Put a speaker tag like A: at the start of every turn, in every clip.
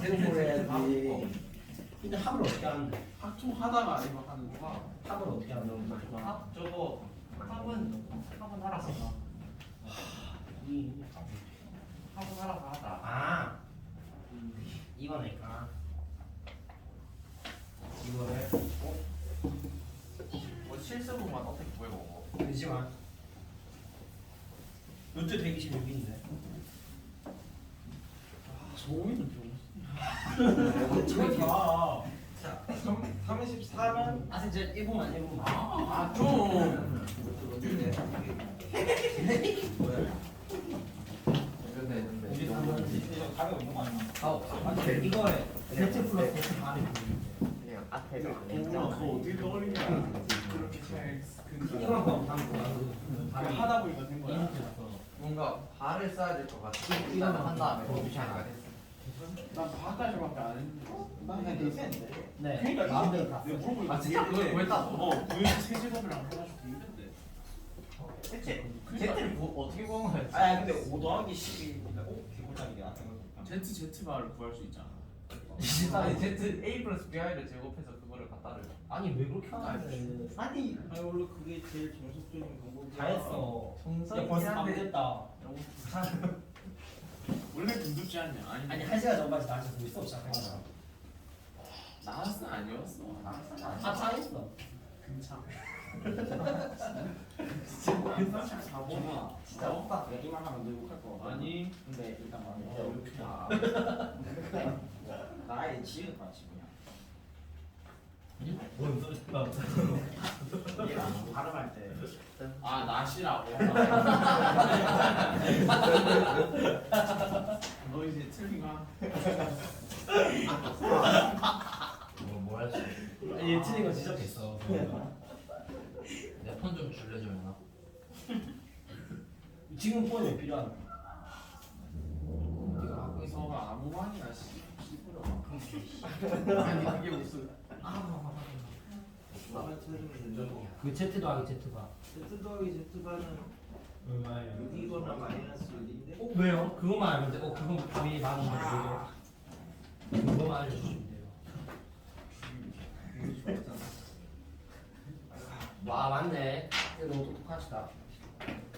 A: 대놓고 해야지. 근데 합을 어떻게 하는데?
B: 합하다가 아니면 하는 거.
A: 합을 어떻게 하는 거야?
C: 합 저거 합은 알아서 가. 합은 알아서 하자.
A: 아 이거니까 이거를
C: 뭐 실습만 어떻게 보여먹어?
A: 잠시만. 요트 126인데.
B: 소음이는 좀.
A: 저기 봐.
B: 자, 34는
A: 아 진짜 1분만 1분만.
B: 아 좀.
A: 우리 사는 가격 있는 거 아니야?
C: 아,
A: 이거에 Z 플러스 Z 반이
C: 그냥 앞에서
B: 그거 어떻게 떠올리냐? 그렇게 잘
A: 이거랑 더 다른
B: 하다 보니까 된 거야.
C: 뭔가 발을 써야 될 것 같아. 일단은 한 다음에 도착을 했어.
B: 난 바까지밖에 안 했는데. 난 그냥 됐는데.
A: 네.
B: 그러니까
A: 마음대로 다.
B: 내가 물어보니까
C: 아, 진짜 그걸 왜 따서?
B: 구획 세제곱이랑 해가지고 있는데.
C: 대체 Z를 어떻게 구한 거야?
A: 아 근데 5 더하기 10이니까 개꿀딱이게 나타난 거.
B: Z 바를 구할 수 있잖아.
C: 아니 Z A 플러스 B를 제곱해서 그거를 갖다를.
A: 아니 왜 그렇게 하는데? 아니
B: 아니 원래 그게 제일 정석적인 방법이야.
A: 다 했어.
C: 정석이긴
A: 야 벌써 밤
C: 한데.
A: 됐다.
B: 원래 궁둡지 않냐?
A: 아니 1시간 전까지 다시 우리 수업 시작한 거야.
B: 나왔어 아니었어?
A: 다 했어.
B: 괜찮아.
A: 정아 진짜 오빠 얘기만 하면 늘곡할 거 같아.
B: 아니
A: 근데 일단 말해.
B: 이렇게
A: 나의 지은 같이 그냥.
C: 뭔 소리야?
A: 얘랑 발음할 때.
B: 아 낫이라고. 너 이제 틀리가.
C: 뭐 할수?
A: 얘 틀린 거 지적했어.
C: 내 폰 좀 줄여주나?
A: 지금 폰이 왜 필요한?
C: 네가 갖고 있어.
B: 너가 아무 말이나 씹으려. 아니 그게 무슨?
A: 그 Z 더하기 Z 바.
D: Z 더하기 Z 바는
A: 얼마예요?
D: 6이거나 마이너스 1인데
A: 왜요? 그것만 알면 돼. 그건 답이 많은 거예요. 그것만 알려주시면 돼요. 와 맞네. 너무 똑똑하시다.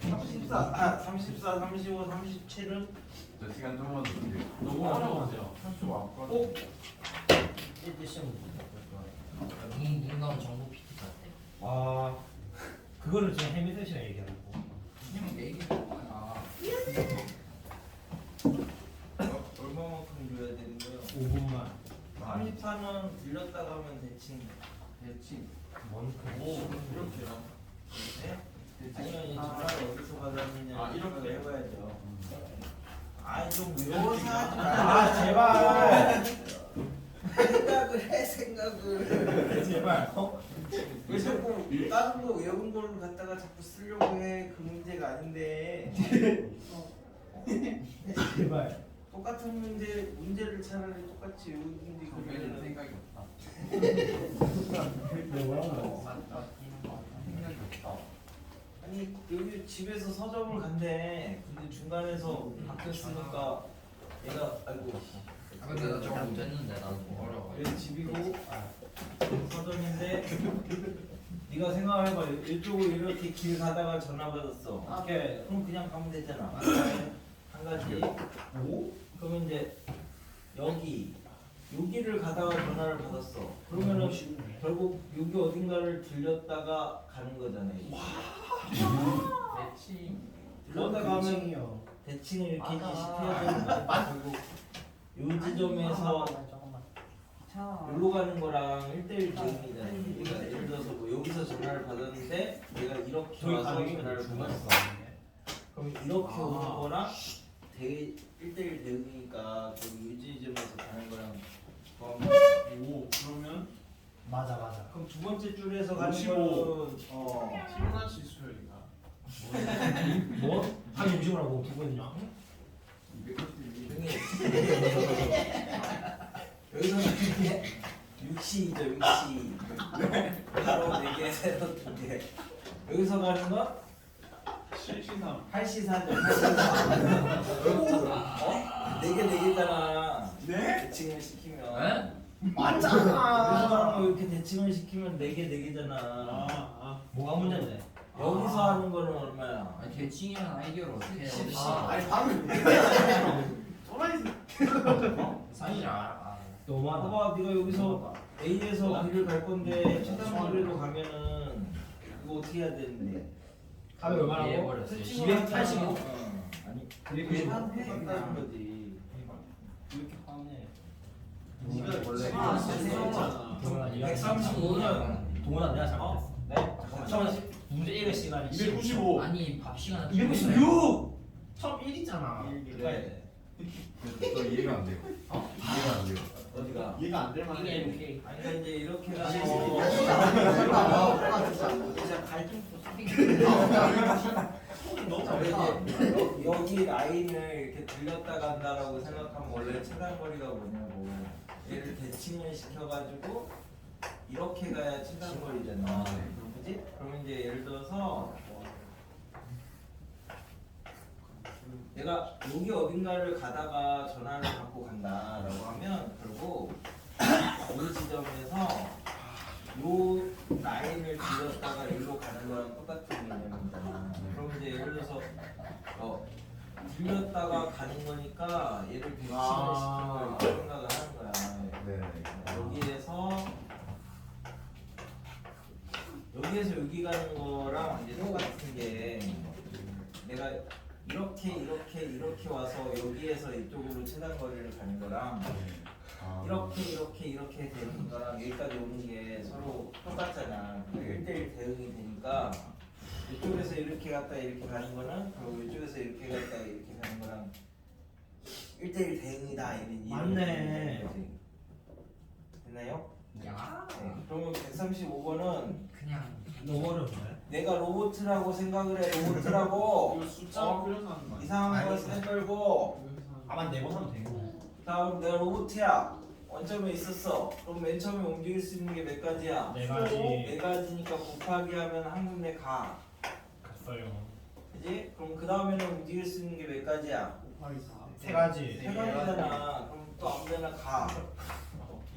D: 34, 35, 37은
C: 저 시간 좀 얻었는데.
B: 너무 어려워요.
C: 한수 왔고.
A: 꼭 1대 시험.
C: 인간 정보 PT 같아.
A: 와 그거를 지금 해미드 씨랑 얘기하는 거.
C: 그냥 얘기. 아.
D: 얼마만큼 줘야 되는 거예요?
A: 5분만.
D: 34는 들렸다 가면 대칭
C: 대칭.
A: 뭔
B: 오 이렇게요.
D: 네? 아니면 이 전화를 어디서 받았느냐
B: 아, 이렇게?
D: 해봐야죠. 아좀 외워서 하지
A: 아 제발.
D: 생각을 해 생각을
A: 제발. 어?
D: 왜 자꾸 다른 거 외운 걸로 갖다가 자꾸 쓰려고 해. 그 문제가 아닌데
A: 제발.
D: 똑같은 문제를 차라리 똑같이 외우든지
C: 그러면
D: 그러면
C: 생각이 없다.
A: 왜 뭐라고?
C: 생각이 없다.
D: 아니 여기 집에서 서점을 간대. 근데 중간에서 바뀌었으니까 얘가 아이고
C: 아 근데 나 저거 못했는데 나는 어려워.
D: 여기 집이고 서점인데 네가 생각해봐. 이쪽으로 이렇게 길 가다가 전화 받았어.
A: 오케이.
D: 그럼 그냥 가면 되잖아. 한 가지.
A: 오?
D: 그러면 이제 여기를 가다가 전화를 받았어. 그러면은 결국 여기 어딘가를 들렸다가 가는 거잖아요.
C: 대칭.
D: 들렸다가 하면
A: 이요.
D: 대칭을 이렇게
C: 맞아.
D: 시켜야 되는 거야. 결국 요 지점에서 여기로 가는 거랑 1대1 대응이잖아. 그러니까 예를 들어서 뭐 여기서 전화를 받았는데 내가 이렇게
A: 저희
D: 와서
A: 가족이
D: 전화를
A: 죽었어.
D: 받았어. 그럼 이렇게 오는 거랑 1대1 대응이니까 그 유지점에서 가는 거랑
B: 오 그러면
A: 맞아 맞아.
D: 그럼 두 번째 줄에서 가는
B: 55.
D: 거는
B: 피보나치 수열이가.
A: 뭐? 한 60이라고 두 번이냐?
D: 여기서는 6시죠 6시 바로 4개 세로 2개 여기서 가는 거
B: 실시삼.
D: 8시 4죠 8시 4 어? 4개 4개잖아
B: 네?
D: 대칭을 시키면
A: 에?
D: 맞잖아. 이렇게 대칭을 시키면 4개 4개잖아.
A: 뭐가 문제인데?
D: 여기서 하는 거는 얼마야?
C: 아니 대칭이라는 아이디어를 어떻게 해?
B: 아니 방금
C: 사실 알아.
A: 너무하다.
D: 봐봐, 네가 여기서 A에서 B를 갈 건데 최단 거리로 가면은 이거 어떻게 해야 되는데?
A: 답이 얼마라고?
C: 이해해버렸어요.
A: 285?
D: 아니,
A: 295?
D: 한다는 거지.
A: 이렇게 하네.
B: 네가
C: 원래
B: 아,
D: 135는
A: 동원아 내가 잘못했어.
D: 네?
A: 잠깐만. 문제 1의 시간이
B: 295
C: 아니 밥 시간
A: 296! 처음 1이잖아.
D: 그래.
E: 또 이해가 안 돼요. 이해가 안 돼요.
D: 어디가?
B: 이해가 안 될 만해.
A: 이게
D: 아니 근데 이제 이렇게 가서
C: 진짜 갈등
D: 이제 여기 라인을 이렇게 들렸다 간다라고 생각하면 원래 최단거리가 뭐냐고 얘를 대칭을 시켜가지고 이렇게 가야 최단거리잖아. 그지? 그러면 이제 예를 들어서 내가 여기 어딘가를 가다가 전화를 받고 간다라고 하면 결국 이 지점에서 요 라인을 들렸다가 여기로 가는 거랑 똑같은 개념이잖아. 그럼 이제 예를 들어서 들렸다가 가는 거니까 얘를 대칭을 시키는 걸 생각을 하는 거야.
E: 네.
D: 여기에서 여기 가는 거랑 이제 똑같은 게 내가 이렇게 와서 여기에서 이쪽으로 최단 거리를 가는 거랑 이렇게 되는 거랑 여기까지 오는 게 서로 똑같잖아. 1대1 대응이 되니까 이쪽에서 이렇게 갔다 이렇게 가는 거는 그리고 이쪽에서 이렇게 갔다 이렇게 가는 거랑 1대1 대응이다 이런
A: 맞네.
D: 거지. 됐나요?
C: 야
D: 네. 그러면 135번은
C: 그냥
A: 너무 어려운데?
D: 내가 로봇이라고 생각을 해. 로봇이라고
B: 이거 숫자 그려서 하는 거 아니야?
D: 이상한 거 쓰지 말고
A: 아마 4번 하면 되겠네.
D: 다음 내가 로봇이야. 원점에 있었어. 그럼 맨 처음에 움직일 수 있는 게 몇 가지야?
A: 4가지.
D: 4가지니까 곱하기 하면 한 군데 가.
A: 갔어요.
D: 그지? 그럼 그 다음에는 움직일 수 있는 게 몇 가지야?
B: 곱하기 4
A: 3가지.
D: 3가지잖아. 그럼 또 아무데나 가.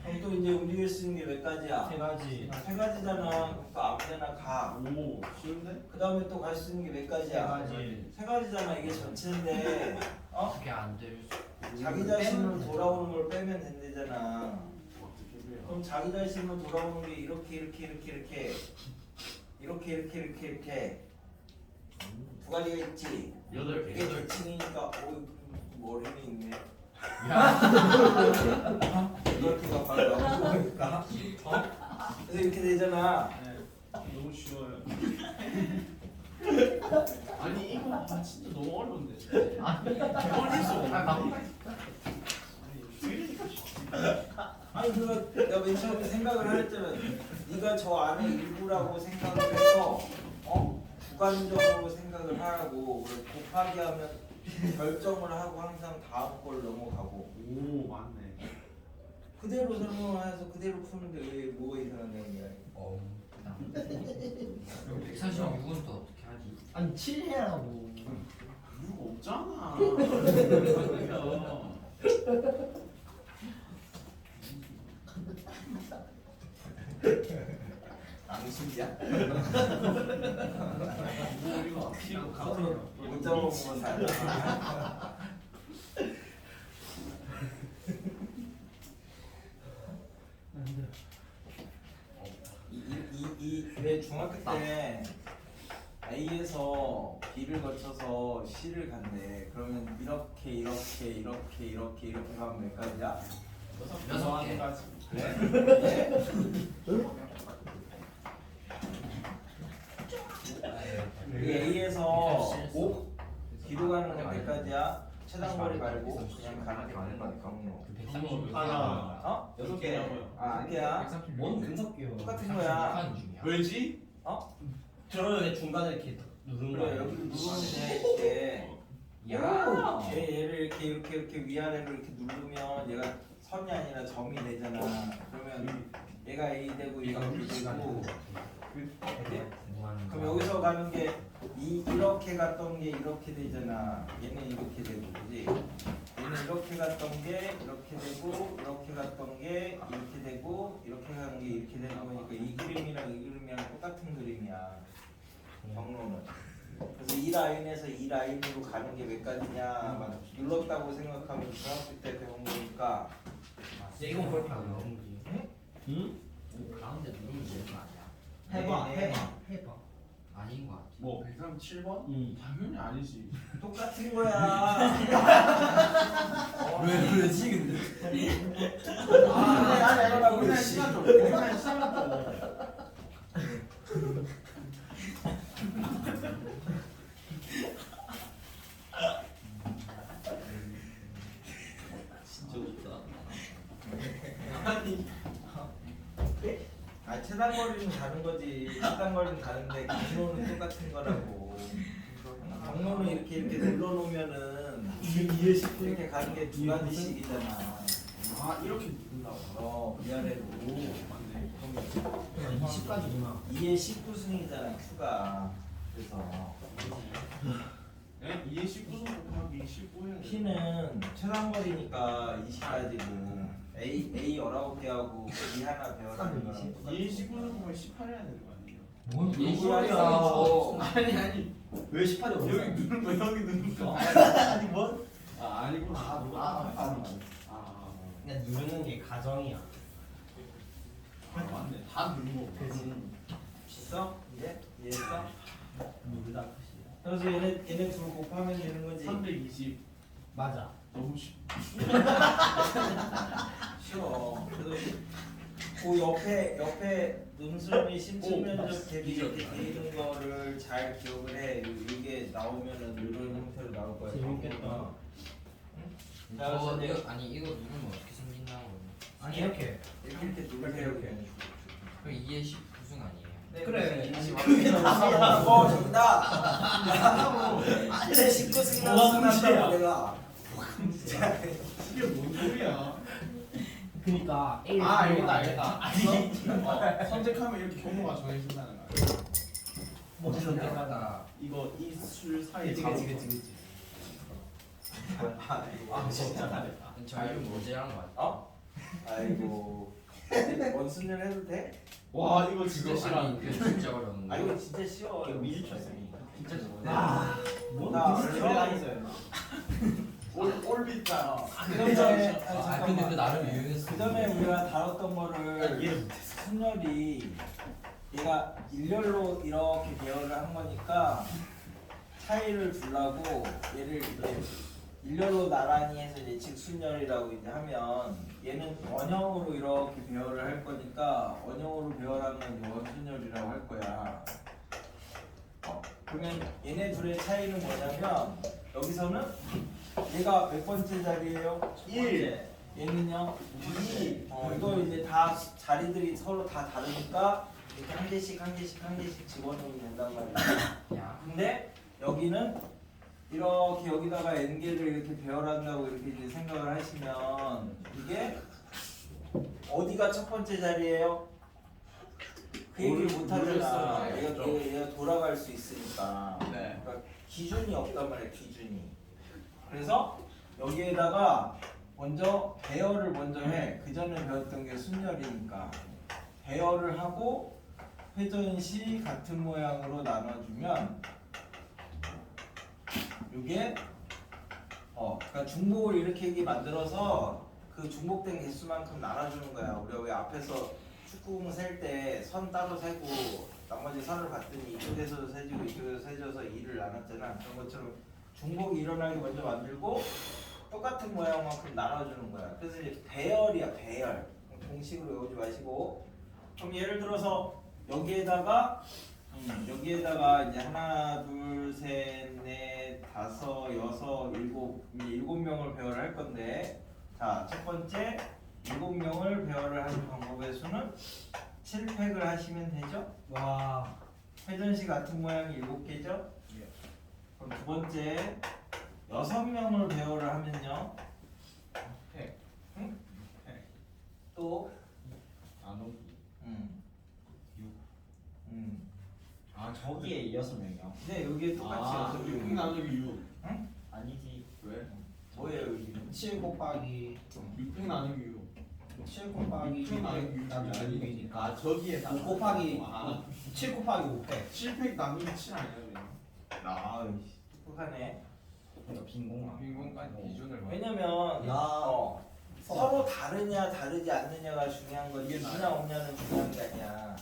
D: 그럼 또 이제 움직일 수 있는 게 몇 가지야?
A: 3가지.
D: 3가지잖아. 그럼 또 아무데나 가.
B: 오 쉬운데?
D: 그 다음에 또 갈 수 있는 게 몇 가지야?
A: 3가지.
D: 3가지잖아. 이게 전체인데
C: 그게 안될
D: 자기 자신으로 돌아오는 걸 빼면 된대잖아.
B: 어떻게 그래요?
D: 그럼 자기 자신으로 돌아오는 게 이렇게 두 가지가 있지.
C: 여덟
D: 이게 대칭이니까 머리는 있네. 이렇게가 바로 나오니까. 그래서 이렇게 되잖아.
B: 네 너무 쉬워요. 아니 이거 진짜 너무 어려운데. 어릴 수 없는. 아니 들으니까 쉽지.
D: 아니 그거 내가 맨 처음에 생각을 할 때는 네가 저 안에 일부라고 생각을 해서 주관적으로 생각을 하라고 그래 곱하기 하면 결정을 하고 항상 다음 걸 넘어가고
B: 오 맞네.
D: 그대로 설명해서 그대로 푸는데 왜 뭐가 이상하냐는 거야.
C: 146은 또 어떻게 하지?
A: 아니 7 해라고.
B: 이유가 없잖아.
D: 앙숙이야?
B: 머리가
D: 이거 가서 문자 먹으면 살. 내 중학교 때 A에서 B를 거쳐서 C를 간대. 그러면 이렇게 가면 몇 가지야?
C: 6개.
B: 가지.
D: 그래? 이 A에서 B로 가는 건 몇 가지야? 최단거리 말고 그냥 가는 게 많은 거니까. 어? 6개. 아, 아니야.
A: 뭔 근석기요?
D: 똑같은 거야.
B: 왜지?
A: 저는 중간에 이렇게 누른
D: 그래,
A: 거야.
D: 여기 누르면 돼, 이렇게. 얘를 이렇게 위아래로 이렇게 누르면 얘가 선이 아니라 점이 되잖아. 그러면 얘가 A 되고 얘가 B 되고 그럼 여기서 가는 게 이렇게 갔던 게 이렇게 되잖아. 얘는 이렇게 되고, 그지? 얘는 이렇게 갔던 게 이렇게 되고, 이렇게 갔던 게 이렇게 되고, 이렇게 가는 게 이렇게 되는 거니까 이 그림이랑 이 그림이랑 똑같은 그림이야. 경로는. 그래서 이 라인에서 이 라인으로 가는 게 몇 가지냐? 막 눌렀다고 생각하면 중학교 때 배운 거니까.
A: 이건 그렇게 안 나오는 응?
C: 가운데 누르면 되는 거 아니야?
A: 해봐.
C: 아닌 거 같아.
B: 뭐 137번?
A: 응.
B: 당연히 아니지.
D: 똑같은 거야.
C: 왜 그러지 근데?
B: 아니 우리나라 시간 좀. 우리나라 시간 좀.
C: 진짜 웃다.
D: 최단거리는 다른 거지. 최단거리는 다른데 경로는 똑같은 거라고. 경로는 이렇게 눌러놓으면은 이렇게 가는 게 두 가지씩이잖아.
B: 아 이렇게 누른다고.
D: 위아래로.
B: 맞네.
A: 20까지구나.
D: 2의 19승이잖아, Q가. 그래서
B: 예? 2의 19선 곱하기 19는
D: P는 최단거리니까 20까지고 A 19개하고 B 하나 배워라는 거랑
B: 2의 19선 곱하기 18 해야 되는 거 아니에요?
A: 뭔
D: 소리야?
B: 아니
A: 왜 18이 없어?
B: 여기 누른 거 여기 누른 거.
A: 아니 뭔?
B: 아 아니구나. 아
A: 그냥 누르는 게 가정이야.
B: 맞네. 다 누른 거.
A: 그지.
D: 있어? 이제? 이해했어?
A: 누르다 끝이야.
D: 그래서 얘네 둘 곱하면 되는 거지.
B: 320.
A: 맞아.
B: 너무 쉽.
D: 쉬워. 그래서 그 옆에 눈수렴이 심층면적 대비 이렇게 돼 있는 거를 잘 기억을 해. 이게 나오면은 이런 형태로 나올 거야.
A: 재밌겠다.
C: 이거 아니 이거 누르면 어떻게 생긴다고?
A: 아니 이렇게.
D: 이렇게 누르세요. 그냥.
C: 그럼 2의 19승 아니에요?
A: 그래.
D: 정답. 아니 19승 나왔다고 내가.
B: 이게 뭔 소리야?
A: 그니까 A.
B: 아 알겠다. 선택하면 이렇게 경로가 정해진다는 거야.
A: 뭐 선택하다.
B: 이거 이술 사이.
A: 그치.
D: 아 진짜 잘했다.
C: 자유 모제한 거 같아.
D: 아이고. 원순열 해도 돼?
B: 와 이거 진짜
C: 아니
B: 싫어하는데.
C: 이거 진짜 어려운 거.
D: 아 이거 진짜 쉬워. 이거
A: 미지쳤어.
C: 진짜 좋네.
A: 뭔
D: 나
A: 무슨
D: 원래
A: 소리가 있어요?
B: 올빛잖아.
D: 그 전에
C: 아 근데 그 나름 유행했어.
D: 그 전에 우리가 다뤘던 거를 순열이 얘가 일렬로 이렇게 배열을 한 거니까 차이를 주려고 얘를 이제 일렬로 나란히 해서 이제 직순열이라고 이제 하면 얘는 원형으로 이렇게 배열을 할 거니까 원형으로 배열하는 건 원순열이라고 할 거야. 그러면 얘네 둘의 차이는 뭐냐면 여기서는 얘가 몇 번째 자리예요? 1. 얘는요? 2. 이거 이제 다 자리들이 서로 다 다르니까 이렇게 한 개씩 집어넣으면 된단 말이야.
C: 야.
D: 근데 여기는 이렇게 여기다가 n개를 이렇게 배열한다고 이렇게 이제 생각을 하시면 이게 어디가 첫 번째 자리예요? 그 얘기를 못 하잖아.
B: 모르겠어요.
D: 얘가 돌아갈 수 있으니까.
B: 네.
D: 그러니까 기준이 없단 말이야, 기준이. 그래서 여기에다가 먼저 배열을 먼저 해. 그 전에 배웠던 게 순열이니까. 배열을 하고 회전 시 같은 모양으로 나눠주면 이게 그러니까 중복을 이렇게 만들어서 그 중복된 개수만큼 나눠주는 거야. 우리가 왜 앞에서 축구공 셀 때 선 따로 세고 나머지 선을 봤더니 이쪽에서도 세지고 이쪽에서 세져서 2를 나눴잖아. 그런 것처럼 중복이 일어나게 먼저 만들고 똑같은 모양만큼 나눠주는 거야. 그래서 이제 배열이야, 배열. 공식으로 외우지 마시고. 그럼 예를 들어서 여기에다가 이제 하나, 둘, 셋, 넷, 다섯, 여섯, 일곱, 이제 7명을 배열을 할 건데, 자, 첫 번째 7명을 배열을 하는 방법의 수는 7팩을 하시면 되죠?
A: 와.
D: 회전식 같은 모양이 7개죠? 그럼 두 번째 6명을 배열을 하면요.
B: 팩.
D: 응? 또
B: 나누기.
D: 6. 저기에 6명이요. 네, 여기에 똑같이
B: 아
D: 6명.
B: 6 나누기 6
D: 아니지.
B: 왜?
D: 뭐예요, 여기?
A: 7 곱하기
B: 6 나누기 6
A: 7 곱하기
B: 6 나누기 6
A: 나누기 6이니까
B: 아 저기에
A: 5 곱하기 7 곱하기 500
B: 7팩 나누기 7 아니야 그냥
D: 아이씨, 똑하네.
A: 빈 공간
E: 빈공간 기준을 봐.
D: 왜냐면 서로 다르냐 다르지 않느냐가 중요한 거지 있냐 없냐는 중요한 게 아니야.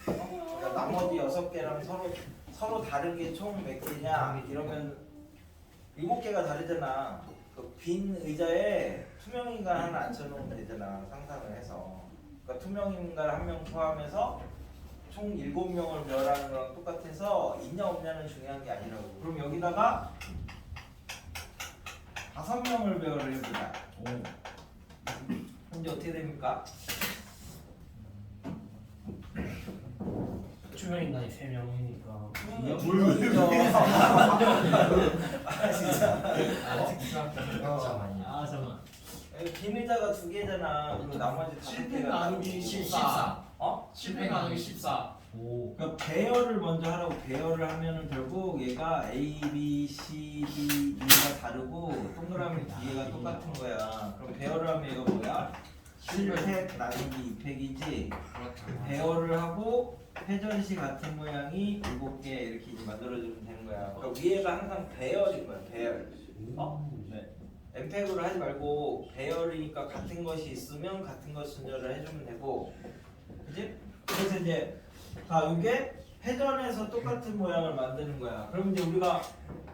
D: 그러니까 나머지 6개랑 서로 다른 게 총 몇 개냐 이러면 7개가 다르잖아. 그 빈 의자에 투명 인간 하나 앉혀놓으면 되잖아. 상상을 해서. 그러니까 투명 인간 1명 포함해서 총 7명을 멸하는 거랑 똑같아서 있냐 없냐는 중요한 게 아니라고. 그럼 여기다가 5명을 배열을 해보자. 현재 어떻게 됩니까?
A: 투명 인간이 3명이니까
D: 물론이죠. 아 진짜.
A: 잠깐만요. 아 잠깐만.
D: 빈 의자가 2개잖아. 그리고 나머지
B: 7팩
D: 5개가
B: 나누기 14
D: 어?
B: 7팩 나누기 14
A: 오.
D: 그러니까 배열을 먼저 하라고. 배열을 하면은 결국 얘가 A, B, C, D, E가 다르고 동그라미 뒤에가 똑같은 거야. 그럼 배열을 하면 얘가 뭐야? 7팩 나누기 2팩이지. 배열을 하고 회전식 같은 모양이 7개 이렇게 이제 만들어주면 되는 거야. 그러니까 위에가 항상 배열인 거야. 배열. 네. M팩으로 하지 말고 배열이니까 같은 것이 있으면 같은 것 순서를 해주면 되고, 그지? 그래서 이제 이게 회전해서 똑같은 모양을 만드는 거야. 그럼 이제 우리가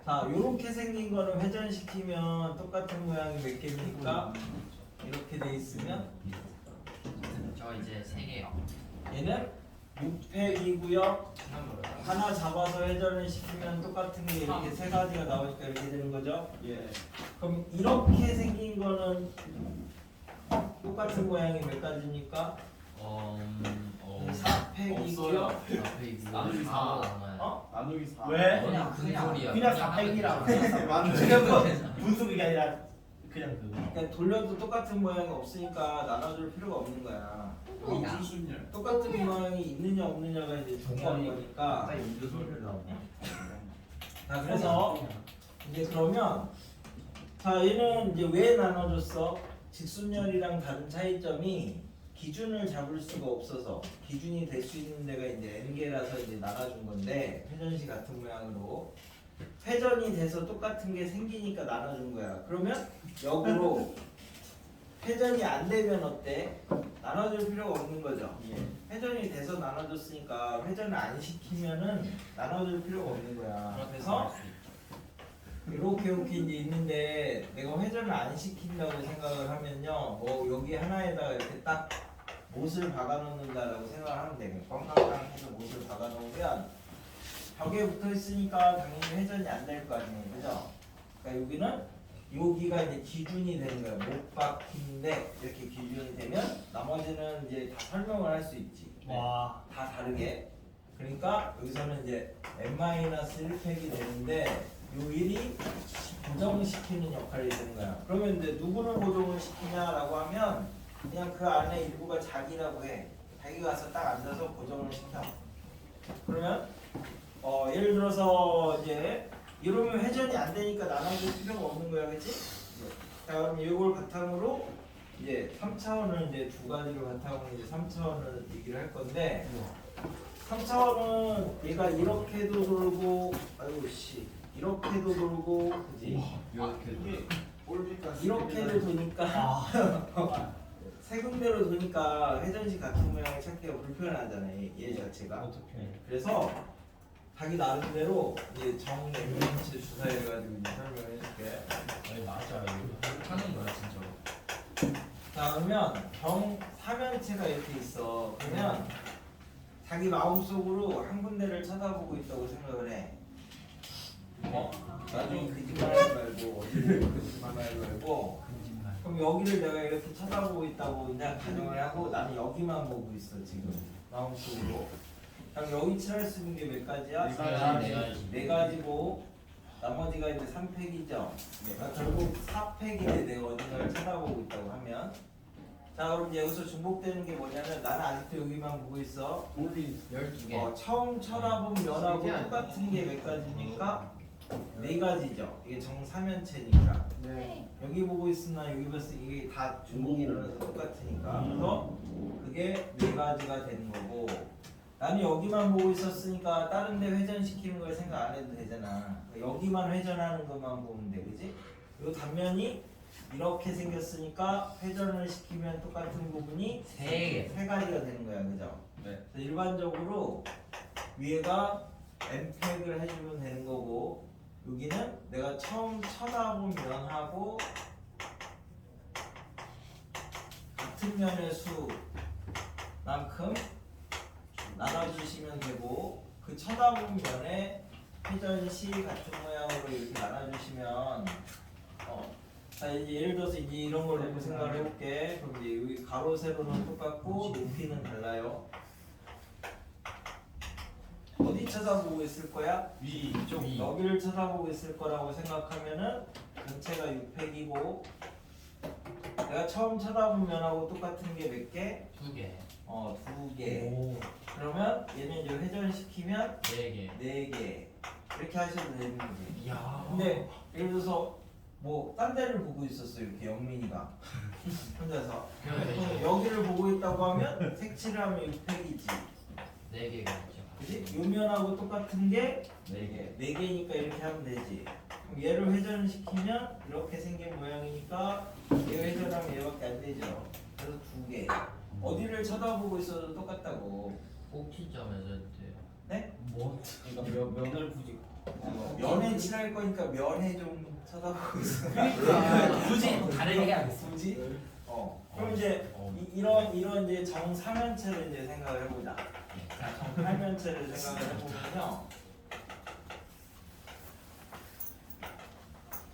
D: 요렇게 생긴 거는 회전시키면 똑같은 모양이 몇 개입니까? 이렇게 돼 있으면
C: 저 이제 3개요.
D: 얘는 6팩이고요. 하나 잡아서 회전을 시키면 똑같은 게 이렇게 3가지가 나오니까 이렇게 되는 거죠.
B: 예
D: 그럼 이렇게 생긴 거는 똑같은 모양이 몇 가지입니까? 4팩이고요.
B: 나누기 4
D: 어?
B: 나누기 4
A: 왜?
C: 그냥 그 소리야.
A: 그냥 400이라고.
B: 맞네
A: 그냥 분수가 아니라 그냥 그거.
D: 그러니까 돌려도 똑같은 모양이 없으니까 나눠줄 필요가 없는 거야.
B: 무수순열
D: 똑같은 모양이 있느냐 없느냐가 이제 중요한 거니까.
E: 인조 소리를 나오네.
D: 자, 그래서 이제 그러면 얘는 이제 왜 나눠줬어? 직순열이랑 다른 차이점이 기준을 잡을 수가 없어서 기준이 될 수 있는 데가 이제 n개라서 이제 나눠준 건데, 회전식 같은 모양으로 회전이 돼서 똑같은 게 생기니까 나눠준 거야. 그러면 역으로 회전이 안 되면 어때? 나눠줄 필요가 없는 거죠. 회전이 돼서 나눠줬으니까 회전을 안 시키면은 나눠줄 필요가 없는 거야. 그래서 이렇게 이제 있는데 내가 회전을 안 시킨다고 생각을 하면요, 여기 하나에다가 이렇게 딱 못을 박아 놓는다라고 생각을 하면 돼. 꽝꽝꽝 해서 못을 박아 놓으면 벽에 붙어 있으니까 당연히 회전이 안 될 거 아니에요, 그죠? 그러니까 여기가 이제 기준이 되는 거예요. 못 박힌데 이렇게 기준이 되면 나머지는 이제 다 설명을 할 수 있지.
A: 와.
D: 다 다르게. 그러니까 여기서는 이제 n-1팩이 되는데 요 1이 고정시키는 역할이 되는 거야. 그러면 이제 누구를 고정을 시키냐라고 하면 그냥 그 안에 일부가 자기라고 해. 자기가 가서 딱 앉아서 고정을 시켜. 그러면 예를 들어서 이제 이러면 회전이 안 되니까 나눠줄 필요가 없는 거야, 그렇지? 자, 그럼 이걸 바탕으로 이제 3차원을 이제 2가지를 바탕으로 이제 3차원을 얘기를 할 건데, 3차원은 얘가 이렇게도 돌고, 아이고 씨, 이렇게도 돌고, 그지?
B: 이게 올비까지
D: 이렇게도 도니까 세 군데로 도니까 회전식 같은 모양을 찾기가 불편하잖아요, 얘 자체가.
A: 어떻게?
D: 그래서 자기 나름대로 이제 정MH 주사해가지고 이제 설명을 해줄게.
A: 아니 맞아. 이거.
C: 하는 거야 진짜.
D: 자, 그러면 정 3면체가 이렇게 있어. 그러면 자기 마음속으로 한 군데를 쳐다보고 있다고 생각을 해. 나중에 거짓말하지 말고, 어디를 거짓말하지 말고. 그럼 여기를 내가 이렇게 쳐다보고 있다고 그냥 가정을 하고 나는 여기만 보고 있어 지금 마음속으로. 그럼 여기 칠할 수 있는 게 몇 가지야? 네 가지고 나머지가 이제 3팩이죠. 그러니까 결국 4팩인데 내가 어딘가를 쳐다보고 있다고 하면, 자 그럼 이제 여기서 중복되는 게 뭐냐면 나는 아직도 여기만 보고 있어.
C: 12개.
D: 처음 쳐다본 면하고 똑같은 게 몇 가지니까? 네 가지죠. 이게 정사면체니까.
B: 네.
D: 여기 보고 있으나 여기 봤을 때 이게 다 중복이 일어나서 똑같으니까. 그래서 그게 네 가지가 되는 거고 나는 여기만 보고 있었으니까 다른 데 회전시키는 걸 생각 안 해도 되잖아. 여기만 회전하는 것만 보면 돼. 그지? 이 단면이 이렇게 생겼으니까 회전을 시키면 똑같은 부분이 세 가지가 되는 거야. 그죠?
E: 네.
D: 그래서 일반적으로 위에가 엠팩을 해주면 되는 거고 여기는 내가 처음 쳐다본 면하고 같은 면의 수만큼 나눠주시면 되고 그 쳐다본 면의 회전시 같은 모양으로 이렇게 나눠주시면 자 이제 예를 들어서 이제 이런 걸 놓고 생각을 해볼게. 그럼 이제 여기 가로 세로는 똑같고 높이는 달라요. 어디 쳐다보고 있을 거야?
B: 위쪽.
D: 여기를 쳐다보고 있을 거라고 생각하면은 전체가 6팩이고 내가 처음 쳐다본 면하고 똑같은 게 몇 개?
C: 2개.
D: 2개. 그러면 얘는 이제 회전시키면
C: 4개.
D: 4개. 이렇게 하셔도 되는 거지.
C: 이야.
D: 근데 예를 들어서 뭐 딴 데를 보고 있었어 이렇게 영민이가 혼자서. 그럼 여기를 보고 있다고 하면 색칠을 하면 6팩이지.
C: 4개가 있죠.
D: 그지? 요 면하고 똑같은 게 4개. 4개니까 이렇게 하면 되지. 그럼 얘를 회전시키면 이렇게 생긴 모양이니까 얘 회전하면 얘밖에 안 되죠. 그래서 2개. 어디를 쳐다보고 있어도 똑같다고.
C: 꼭지점에서 돼요.
D: 네?
A: 뭐?
B: 그러니까 면을 굳이.
D: 면에 칠할 거니까 면에 좀 쳐다보고 있어.
A: 굳이 다르게 해야겠어.
D: 굳이? 그럼 이제 이런 이제 정사면체를 이제 생각을 해보자. 자, 정팔면체를 생각을 해보면요.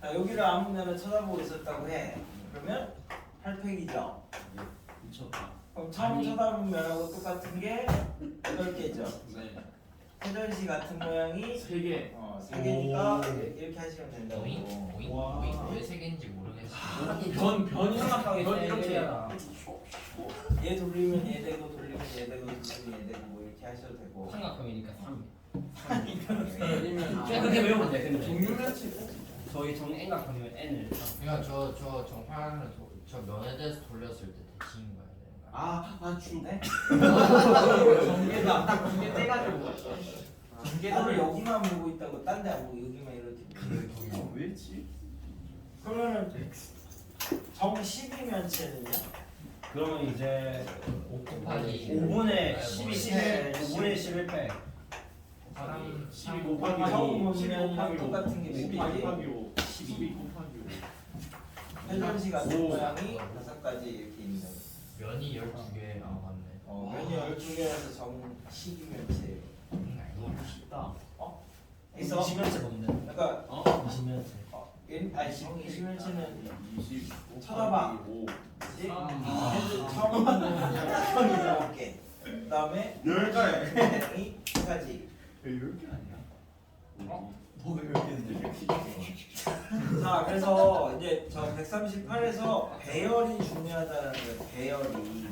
D: 자, 여기를 아무 데나 쳐다보고 있었다고 해. 그러면 8팩이죠.
B: 미쳤다.
D: 그럼 처음 쳐다본 면하고 똑같은 게 8개죠.
B: 네.
D: 회전시 같은 모양이
B: 3개.
D: 3개니까 이렇게 하시면 된다고.
C: 왜 3개인지 모르겠어요.
B: 변이 생각하기
A: 넌
B: 이렇게.
D: 얘 돌리면 얘 되고 돌리면 얘 되고 돌리면 얘 되고 뭐 이렇게 하셔도 되고.
A: 삼각형이니까 3.
B: 아니면
A: 그렇게 외우면 돼. 근데
B: 종류면치.
A: 저희 정앵각형이면 n을.
C: 그러니까 저 정팔을 저 면에 대해서 돌렸을 때 대칭인 거야.
B: 주네.
A: 전개가 딱 2개 떼가지고.
D: 나는 여기만 보고 있다고 딴 데 안 보고 여기만 이렇게 보고.
B: 왜지?
D: 그러면은 정 12면체는요?
A: 그러면 이제
C: 5 곱하기
A: 5분의
C: 12
A: 5분의 11빼.
C: 사람
B: 12 곱하기
D: 처음
B: 5. 12
D: 보면
B: 곱하기
D: 똑같은 게
B: 5. 12
D: 곱하기
B: 곱하기 5. 12 곱하기
D: 회전시 같은
B: 오.
D: 모양이 5가지 이렇게 있는 거예요.
C: 면이 12개. 맞네.
D: 면이 12개라서 정 12면체.
C: 너무 쉽다.
D: 있어?
A: 20면체 뭔데?
D: 그러니까
A: 20면체.
D: 아니 20면체는
B: 20
D: 쳐다봐.
B: 5.
D: 처음 보는 면이 9개. 그 다음에
B: 10개.
D: 모양이 3가지.
B: 10개 아니야?
E: 너왜 이렇게 했는데?
D: 자 그래서 이제 저 138에서 배열이 중요하다는 거예요. 배열이.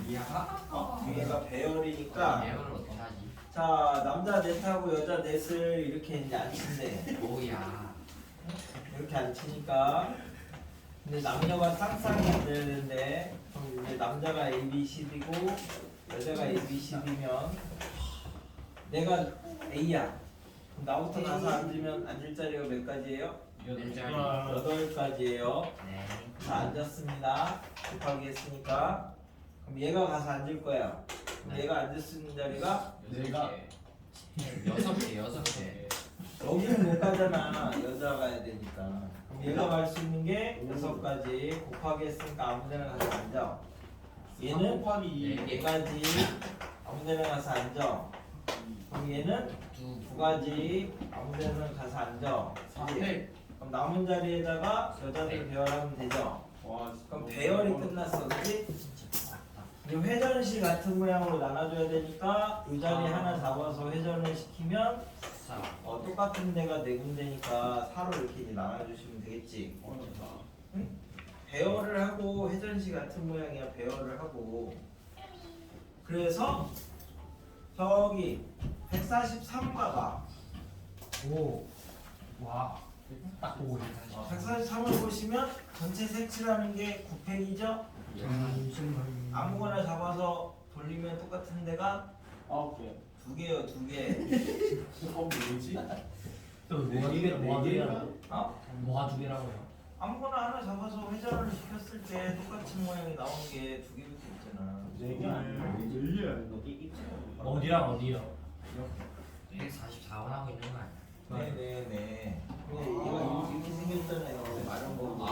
D: 뒤에가 배열이니까.
C: 예언을 어떻게 하지?
D: 자 남자 넷하고 여자 넷을 이렇게 이제 안 친대.
C: 오야.
D: 이렇게 안 치니까. 근데 남녀가 쌍쌍이 안 되는데 그럼 이제 남자가 A, B, C, D고 여자가 A, B, C, D면 내가 A야. 그럼 나부터 가서 앉을 자리가 몇 가지예요? 8가지예요.
C: 네.
D: 자 앉았습니다. 곱하기 했으니까 그럼 얘가 가서 앉을 거야. 그럼
C: 네.
D: 얘가 앉을 수 있는 자리가
B: 내가
C: 6개.
D: 여기는 못 가잖아. 여자가 가야 되니까. 그럼 얘가 갈 수 있는 게 6가지 곱하기 했으니까 아무데나 가서 앉아. 얘는
B: 곱하기
D: 4가지 아무데나 가서 앉아. 그럼 얘는 2가지 아무데나 가서 앉아.
B: 4팩.
D: 그럼 남은 자리에다가 여자들 배열하면 되죠.
B: 와,
D: 그럼 배열이 끝났어, 그렇지? 이제 회전시 같은 모양으로 나눠줘야 되니까 이 자리 하나 잡아서 회전을 시키면 똑같은 데가 4군데니까 4로 이렇게 이제 나눠주시면 되겠지. 배열을 하고 회전식 같은 모양이야. 배열을 하고 그래서 저기 143 봐봐.
A: 오. 와. 딱 보고 있네.
D: 143을 보시면 전체 색칠하는 게 9팩이죠? 아무거나 잡아서 돌리면 똑같은 데가
B: 9개.
D: 2개요, 2개.
B: 그럼 뭐지?
A: 또 뭐가 두 개라 뭐가 두 개라?
D: 어?
A: 뭐가 두 개라고요?
D: 아무거나 하나 잡아서 회전을 시켰을 때 똑같은 모양이 나오는 게 2개밖에 없잖아.
B: 4개 아니야? 4개 아니야?
A: 어디랑 어디요?
C: 144원 하고 있는 거 아니야?
D: 네네네. 근데 얘가 이렇게 생겼잖아요. 마른 거.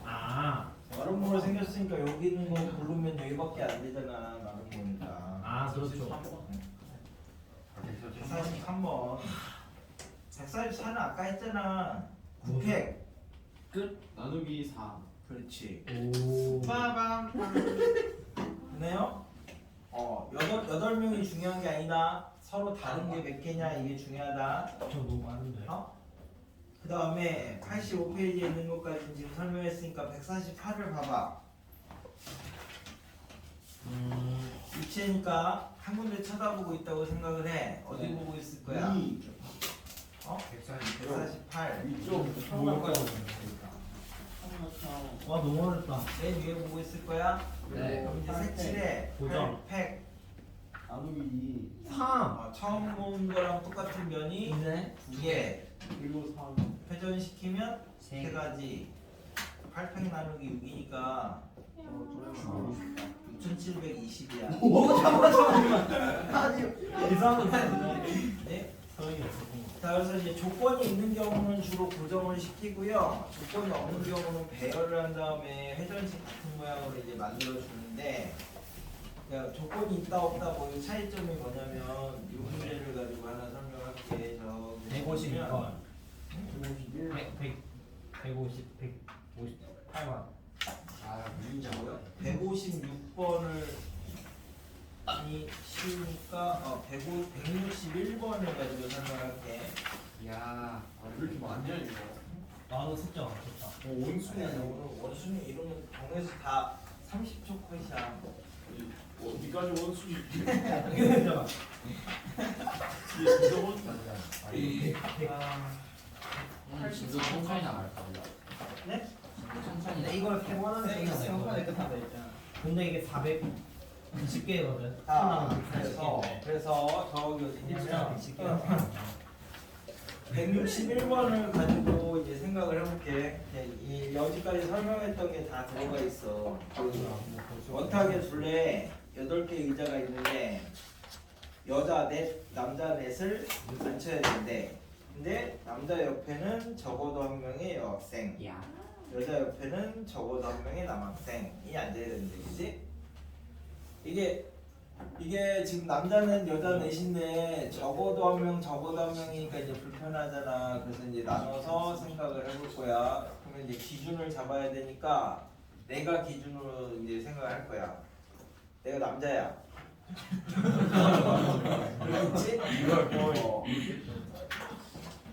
A: 아.
D: 마른 거로 생겼으니까 여기 있는 거 고르면 여기밖에 안 되잖아. 마른 거니까.
A: 아 그렇죠.
D: 143번. 144는 아까 했잖아. 9팩.
B: 나누기 4.
D: 그렇지.
A: 오.
C: 빠밤.
D: 됐네요? 여덟 명이 중요한 게 아니다. 서로 다른 게 몇 개냐 이게 중요하다.
A: 저 너무 많은데.
D: 그 다음에 85페이지에 있는 것까지 지금 설명했으니까 148을 봐봐. 입체니까 한 군데 쳐다보고 있다고 생각을 해. 어디
B: 네.
D: 보고 있을 거야? 148.
B: 이쪽
A: 뭐야? 와 너무 어렵다.
D: 맨 위에 보고 있을 거야?
C: 네.
D: 그럼 이제 색칠해.
A: 고정.
D: 8팩.
B: 나누기
A: 3.
D: 처음 본 거랑 똑같은 면이
A: 있네.
D: 2개.
B: 그리고 3.
D: 회전시키면 3가지. 8팩 나누기 6이니까 6720이야.
A: 이상한
D: 네?
A: 소용이 없었던 거.
D: 자, 그래서 이제 조건이 있는 경우는 주로 고정을 시키고요. 조건이 없는 경우는 배열을 한 다음에 회전식 같은 모양으로 이제 만들어 주는데, 그러니까 조건이 있다 없다 뭐 이 차이점이 뭐냐면 이 문제를 가지고 하나 설명할게. 저
A: 152번.
B: 151.
A: 150, 158번.
C: 아 문자.
D: 156번을 이 쉬우니까 161번을 가지고 설명할게.
C: 야.
B: 왜 이렇게 많냐 이거?
A: 나도 숫자 맞췄다.
B: 원수네.
D: 오늘 원수는 이러면 동에서 다 30초 컷이야.
B: 어디까지 원수지?
A: 잠깐만.
B: 뒤에 진짜 원수
C: 오늘 진도 천천히 나갈까 보다.
D: 네?
C: 천천히.
D: 근데 이걸 100원은
A: 끝난다 근데 이게 410개거든.
D: 그래서 저기 어디냐
A: 110개.
D: 161번을 가지고 이제 생각을 해볼게. 이 여기까지 설명했던 게 다 들어가 있어. 그 원탁의 둘레 8개 의자가 있는데 여자 넷, 남자 넷을 앉혀야 되는데, 근데 남자 옆에는 적어도 한 명의 여학생,
C: 야.
D: 여자 옆에는 적어도 한 명의 남학생이 앉아야 되는데, 그지? 이게 지금 남자는 여자 넷인데 적어도 한 명, 적어도 한 명이니까 이제 불편하잖아. 그래서 이제 나눠서 생각을 해볼 거야. 그러면 이제 기준을 잡아야 되니까 내가 기준으로 이제 생각을 할 거야. 내가 남자야. 그렇지?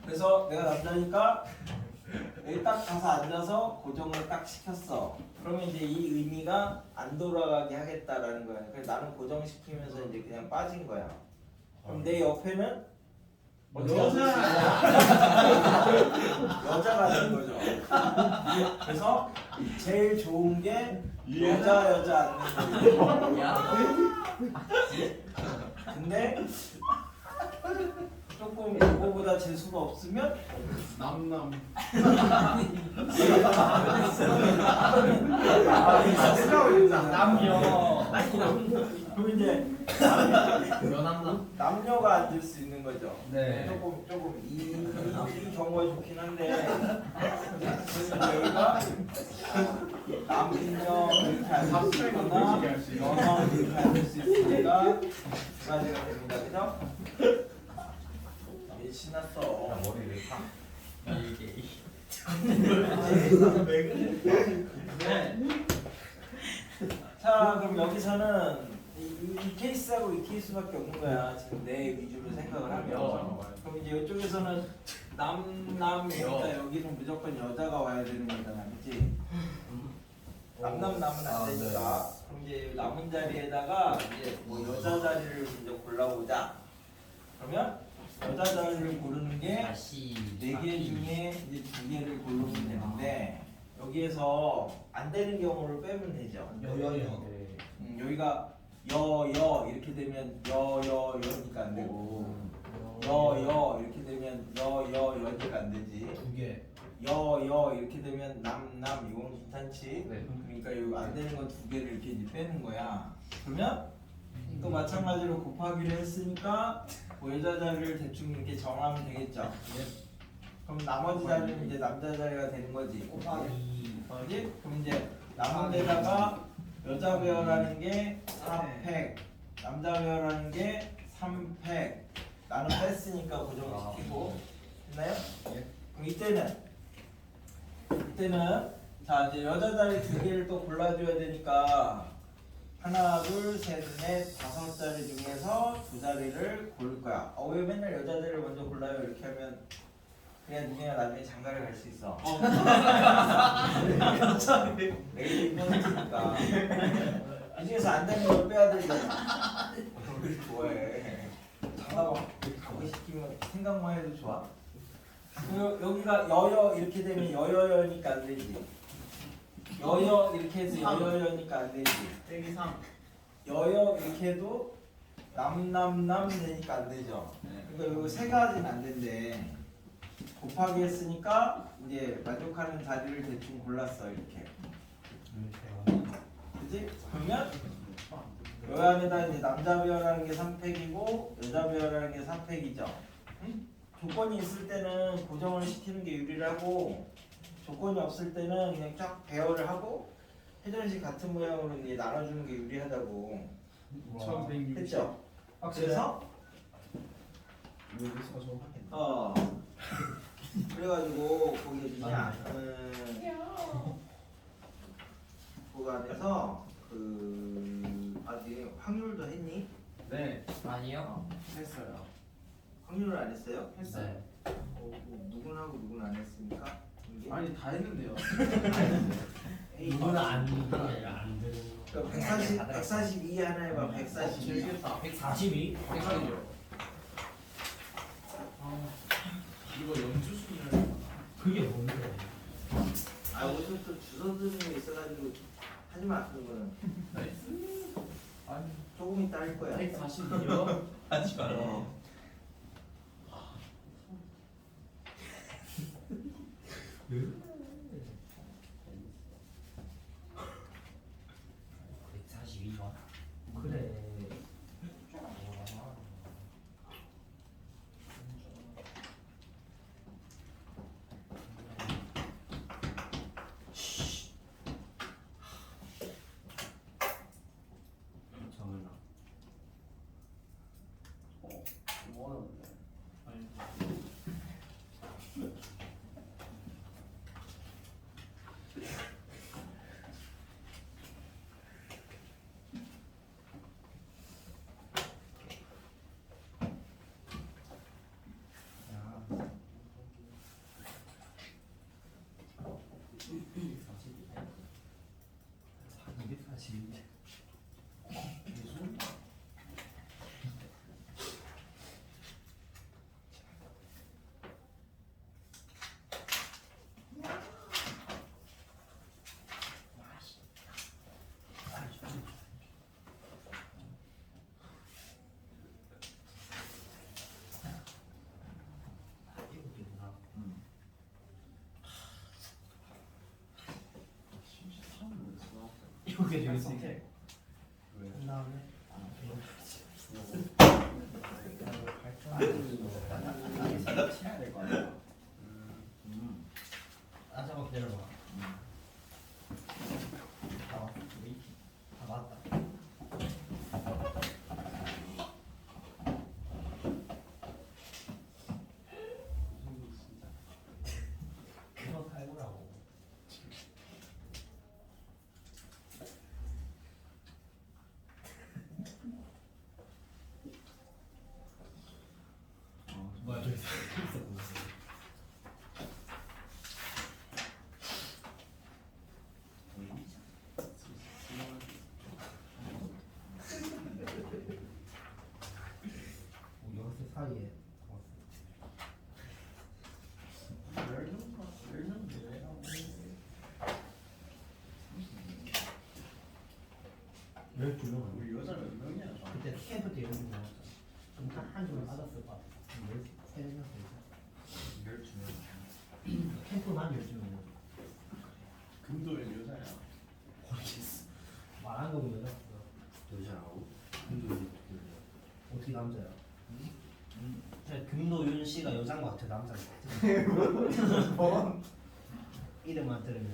D: 그래서 내가 남자니까 여기 딱 가서 앉아서 고정을 딱 시켰어. 그러면 이제 이 의미가 안 돌아가게 하겠다라는 거야. 그래서 나는 고정시키면서 이제 그냥 빠진 거야. 그럼 내 옆에는 여자가 된 거죠. 그래서 제일 좋은 게 여자 앉는 거예요. 근데 조금 이거보다 재수가 없으면
B: 남남.
A: 남녀.
D: 그럼 이제
A: 연합남.
D: 남녀가 앉을 수 있는 거죠.
A: 네.
D: 조금 이 경우가 좋긴 한데, 그래서 여기가 남녀 이렇게 앉을 수 있거나 여성 이렇게 앉을 수 있으니까 두 가지가 됩니다. 그죠? 얘 신났어.
E: 머리 왜 타?
D: 네. 자, 그럼 여기서는 이 케이스하고 이 케이스밖에 없는 거야. 지금 내 위주로 생각을 하면. 그럼 이제 이쪽에서는 남이니까 여기는 무조건 여자가 와야 되는 거잖아, 그렇지? 남은 안 되니까. 그럼 이제 남은 자리에다가 이제 뭐 여자 자리를 먼저 골라보자. 그러면 여자 자리를 고르는 게
C: 다시
D: 4개 중에 이제 2개를 고르면 되는데 여기에서 안 되는 경우를 빼면 되죠. 여기가 여 이렇게 되면 여니까 안 되고 여 이렇게 되면 여니까 안 되지. 여 이렇게 되면 남 이건 괜찮지.
C: 네.
D: 그러니까 여기 안 되는 건 2개를 이렇게 이제 빼는 거야. 그러면 또 마찬가지로 곱하기를 했으니까 뭐 여자 자리를 대충 이렇게 정하면 되겠죠. 그럼 나머지 자리는 이제 남자 자리가 되는 거지. 곱하기. 그럼 이제 남은 데다가 여자 배열하는 게 4팩, 남자 배열하는 게 3팩. 나는 뺐으니까 고정시키고. 됐나요? 그럼 이때는 자 이제 여자 자리 2개를 또 골라줘야 되니까 하나, 둘, 셋, 넷, 5자리 중에서 2자리를 고를 거야. 왜 맨날 여자 자리를 먼저 골라요? 이렇게 하면 그냥 니네가 나중에 장가를 갈 수 있어. 내일 이번이니까 이 중에서 안 되는 걸 빼야 되잖아. 왜 좋아해? 장가 가고 싶으면 생각만 해도 좋아. 여기가 여여 이렇게 되면 여여여니까 안 되지. 여여 이렇게 해서 여여여니까 안 되지.
B: 빼기 3.
D: 여여 이렇게 해도 남 되니까 안 되죠. 그러니까 이거 3가지는 안 된대. 곱하기 했으니까 이제 만족하는 자리를 대충 골랐어 이렇게. 그지? 그러면 여 안에다 이제 남자 배열하는 게 3팩이고 여자 배열하는 게 4팩이죠. 응? 조건이 있을 때는 고정을 시키는 게 유리하고 조건이 없을 때는 그냥 쫙 배열을 하고 회전식 같은 모양으로 이제 나눠주는 게 유리하다고
B: 1160.
D: 했죠. 그래서 그래가지고 거기 뭐냐 그 안에서 네 확률도 했니?
B: 네,
C: 아니요.
B: 했어요.
D: 확률을 안 했어요?
C: 네.
D: 누구는 하고 누구는 안 했습니까? 이게?
B: 아니 다 했는데요.
A: 누구는 안 되는
D: 그러니까 142 하나 해봐. 142.
B: 재밌겠다.
A: 142?
B: 잠깐만요. 이거 연주 순위를
A: 그게 뭔데?
D: 오늘 또 주소 드는 게 있어가지고 하지 마 그런 거는.
B: 나이스. 아니
D: 조금 이따 할 거야.
B: 142요.
C: 하지 마라.
D: 어.
A: 응?
C: 142만.
A: 그래.
C: 정은아.
B: 뭐 하는데? 아니.
A: 이게 되겠어. 한 다음에
C: 치야 될 거 아니야. 잠깐 기다려봐. 맞다.
A: 그거 탈구라고. 2명.
B: 우리 여자 몇 명이야?
A: 그때 캠프 때 12명 나왔잖아. 그럼 한 주를 받았을 것 같아. 13명 되죠.
C: 12명.
A: 캠프는 한 12명.
B: 금도의 여자야.
A: 모르겠어. 말한 거 보면
E: 여자라고? 근데
A: 어떻게 남자야? 금노윤 씨가 여자인 것 같아, 남자인 것 같아.
C: 뭐?
A: 이름만 들으면.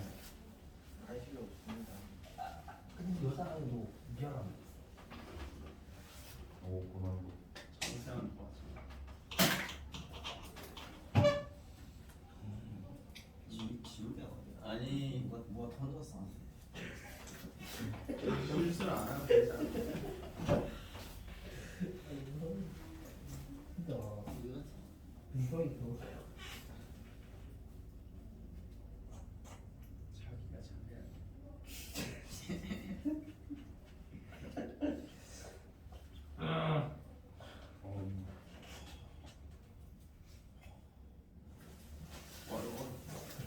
C: 관심이 없습니다.
A: 근데 여자라고 미안함.
E: 오 고난도.
B: 장세한 봤어.
D: 지우개가 어디야?
B: 아니
D: 뭐가 터졌어.
B: 실수를 안 하면 되잖아.
A: 진짜. 이거 있고.
B: 자기가 잘해.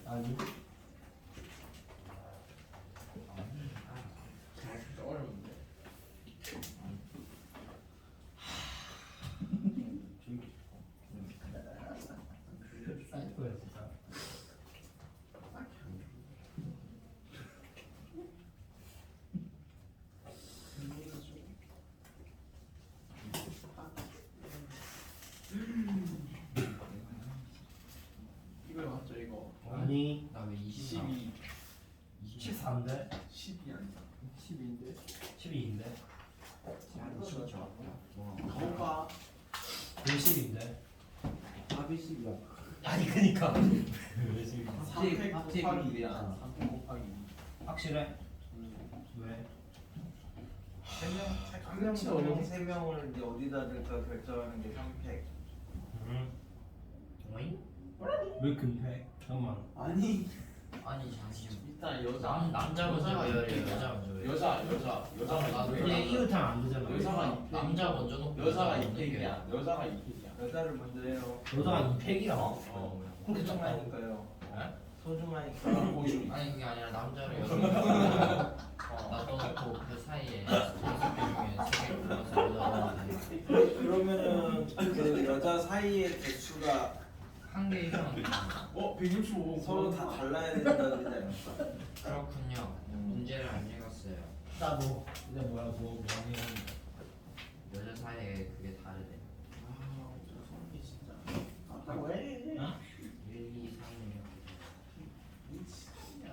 A: 아니.
B: 진짜 어려운데.
A: 사이코야 진짜.
B: 이거 맞죠 이거?
A: 아니.
C: 나왜
B: 12
A: 14인데?
B: 12 아니다. 12인데.
A: 12인데?
B: 가볼까?
A: 10인데?
C: 답이 10이야.
A: 아니 그니까. 10.
B: 3팩
C: 합체
B: 곱하기
C: 비밀이야.
B: 3팩 곱하기
A: 확실해? 왜?
D: 한 명, 두 명, 세 명을 이제 어디다 될까 결정하는 게 선택.
A: 어이? 왜 금패? 잠깐만.
B: 아니
C: 아니 잠시만.
B: 일단 여자
C: 남자 먼저 외워요. 여자 먼저 외워.
B: 여자가
C: 나도
B: 이팩.
A: 근데 이웃하면 안 되잖아.
B: 여자가 이팩.
C: 남자 먼저 놓고
B: 여자가
C: 먼저
B: 이팩이야. 여자가 이팩이야.
D: 여자를 먼저 해요.
A: 여자가 2팩이라.
B: 어.
A: 근데 잠깐.
D: 소중하니까요.
B: 네?
D: 소중하니까.
B: 보여주기.
C: 아니 그게 아니라 남자를 여자 놔둬놓고 그 사이에 6개 중에 3개 골라서 여자
D: 그러면은 그 여자 사이의 개수가
C: 한개 이상
B: 165.
D: 서로 다 달라야 된다 그러지 않았어?
C: 그렇군요. 문제를 안 읽었어요.
A: 나도 이제 뭐야 뭐 많이 하는데.
C: 여자 사이에 그게 다르대.
B: 아, 저 소름이 진짜.
D: 아 왜?
C: 1, 2, 3 이렇게.
B: 미친이야.